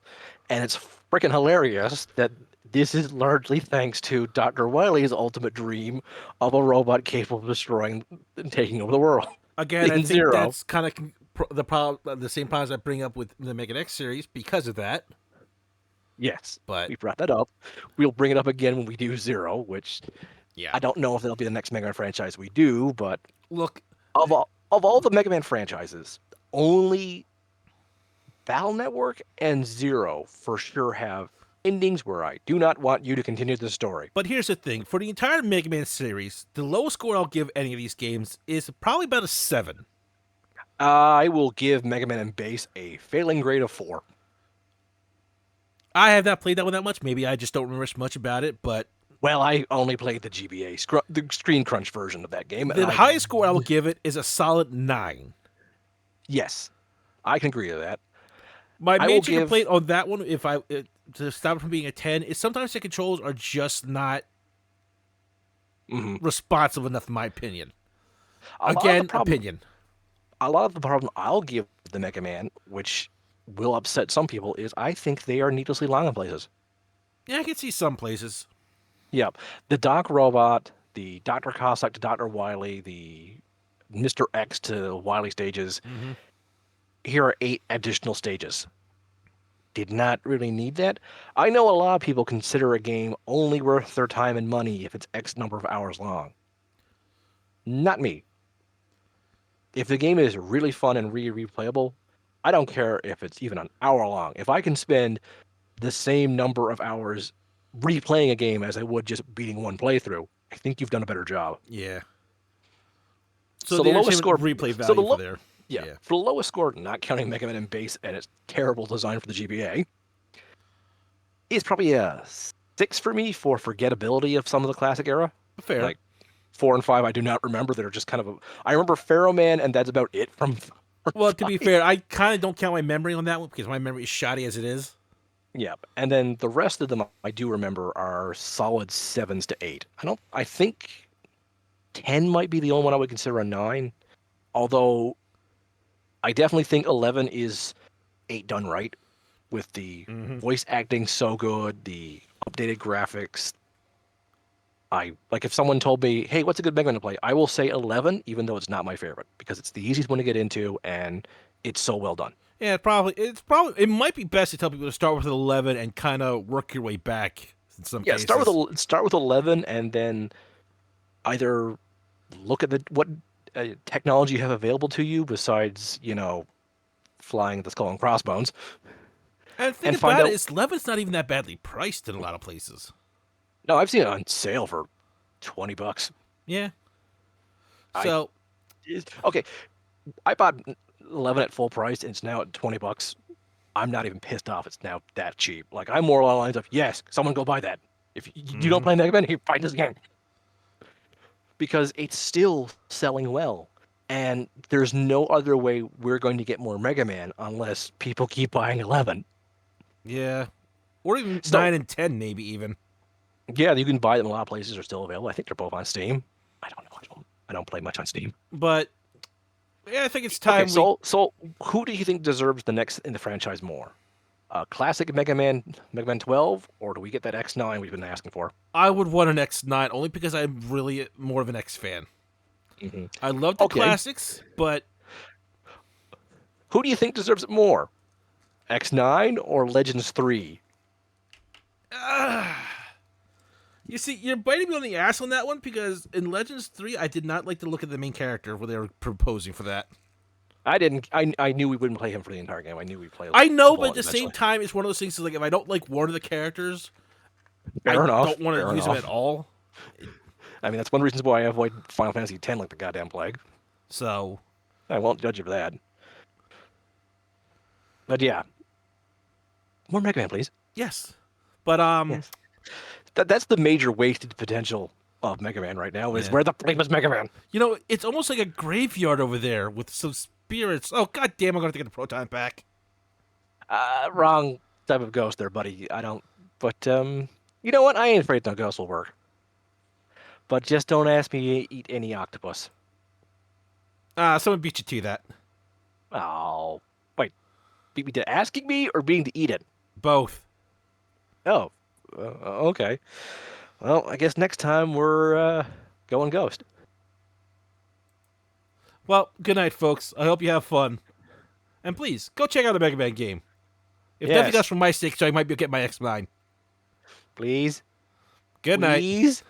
and it's freaking hilarious that this is largely thanks to Dr. Wily's ultimate dream of a robot capable of destroying and taking over the world. Again, I In think Zero. that's kind of the same problems I bring up with the Mega X series because of that. Yes, But we brought that up. We'll bring it up again when we do Zero, which yeah, I don't know if that'll be the next Mega Man franchise we do, but look, of all the Mega Man franchises, only Battle Network and Zero for sure have endings where I do not want you to continue the story. but here's the thing: for the entire Mega Man series, the lowest score I'll give any of these games is probably about a 7. I will give Mega Man and Base a failing grade of 4. I have not played that one that much. Maybe I just don't remember much about it. But Well, I only played the GBA, the Screen Crunch version of that game. the highest score I will give it is a solid 9. Yes, I can agree to that. My I will major give- complaint on that one, if I to stop it from being a 10, is sometimes the controls are just not Mhm. responsive enough, in my opinion. A lot of the Again, problem- opinion. A lot of the problem I'll give the Mega Man, which will upset some people, is I think they are needlessly long in places. Yeah, I can see some places. Yep. The Doc Robot, the Dr. Cossack to Dr. Wily, the Mr. X to Wily stages. Mhm. Here are 8 additional stages. Did not really need that. I know a lot of people consider a game only worth their time and money if it's X number of hours long. Not me. If the game is really fun and replayable, I don't care if it's even an hour long. If I can spend the same number of hours replaying a game as I would just beating one playthrough, I think you've done a better job. Yeah. So So, the the lowest score- replay so the value lo- for there. Yeah. For the lowest score, not counting Mega Man and Base and its terrible design for the GBA, is probably a 6 for me for forgettability of some of the classic era. Fair. Like 4 and 5, I do not remember. They're just kind of I remember Pharaoh Man, and that's about it from 4 Well, and to be 5. fair, I kind of don't count my memory on that one because my memory is shoddy as it is. Yeah, and then the rest of them I do remember are solid 7s to 8. I think 10 might be the only one I would consider a 9. Although I definitely think 11 is 8 done right with the Mm-hmm. voice acting so good, the updated graphics. I like if someone told me, "Hey, what's a good Mega Man to play?" I will say 11, even though it's not my favorite because it's the easiest one to get into and it's so well done. Yeah, it might be best to tell people to start with 11 and kind of work your way back in some Yeah, cases. start with 11 and then either look at what technology you have available to you besides, flying the skull and crossbones, And the thing and find about it out. is, 11's not even that badly priced in a lot of places. No, I've seen it on sale for $20. Yeah. I So, okay. I bought 11 at full price, and it's now at $20. I'm not even pissed off. It's now that cheap. Like I'm more along the lines of yes, someone go buy that. If you don't mhm. play Mega Man, here, buy this game because it's still selling well. And there's no other way we're going to get more Mega Man unless people keep buying 11. Yeah. Or even So 9 and 10, maybe even. yeah, you can buy them. A lot of places are still available. I think they're both on Steam. I don't know. I don't play much on Steam. But, yeah, I think it's Okay, time we. so who do you think deserves the next in the franchise more? Classic Mega Man 12, or do we get that X9 we've been asking for? I would want an X9 only because I'm really more of an X fan. Hmm. I love the Okay, classics, but who do you think deserves it more? X9 or Legends 3? uh, you see, you're biting me on the ass on that one because in Legends 3, I did not like the look of the main character when they were proposing for that. I didn't. I knew we wouldn't play him for the entire game. I knew we'd play I know, but at Bullet the same eventually. time, it's one of those things. Like, if I don't like one of the characters, I Fair enough. don't want to Fair use them at enough. all. I mean, that's one reason why I avoid Final Fantasy X like the goddamn plague. So, I won't judge you for that. But yeah, more Mega Man, please. yes. But, Yes. That's the major wasted potential of Mega Man right now. Is yeah. where the flame is Mega Man. It's almost like a graveyard over there with some spirits. Oh, god damn, I'm going to get the proton back. Wrong type of ghost there, buddy. I don't. But you know what? I ain't afraid no ghost will work. But just don't ask me to eat any octopus. Someone beat you to that. Oh, wait. Beat me to asking me or being to eat it? Both. Oh, okay. Well, I guess next time we're going ghost. Well, good night, folks. I hope you have fun. And please, go check out the Mega Man game. If nothing else Yes, for my sake, so I might be able to get my X9. please, Good night. please.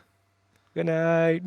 Good night.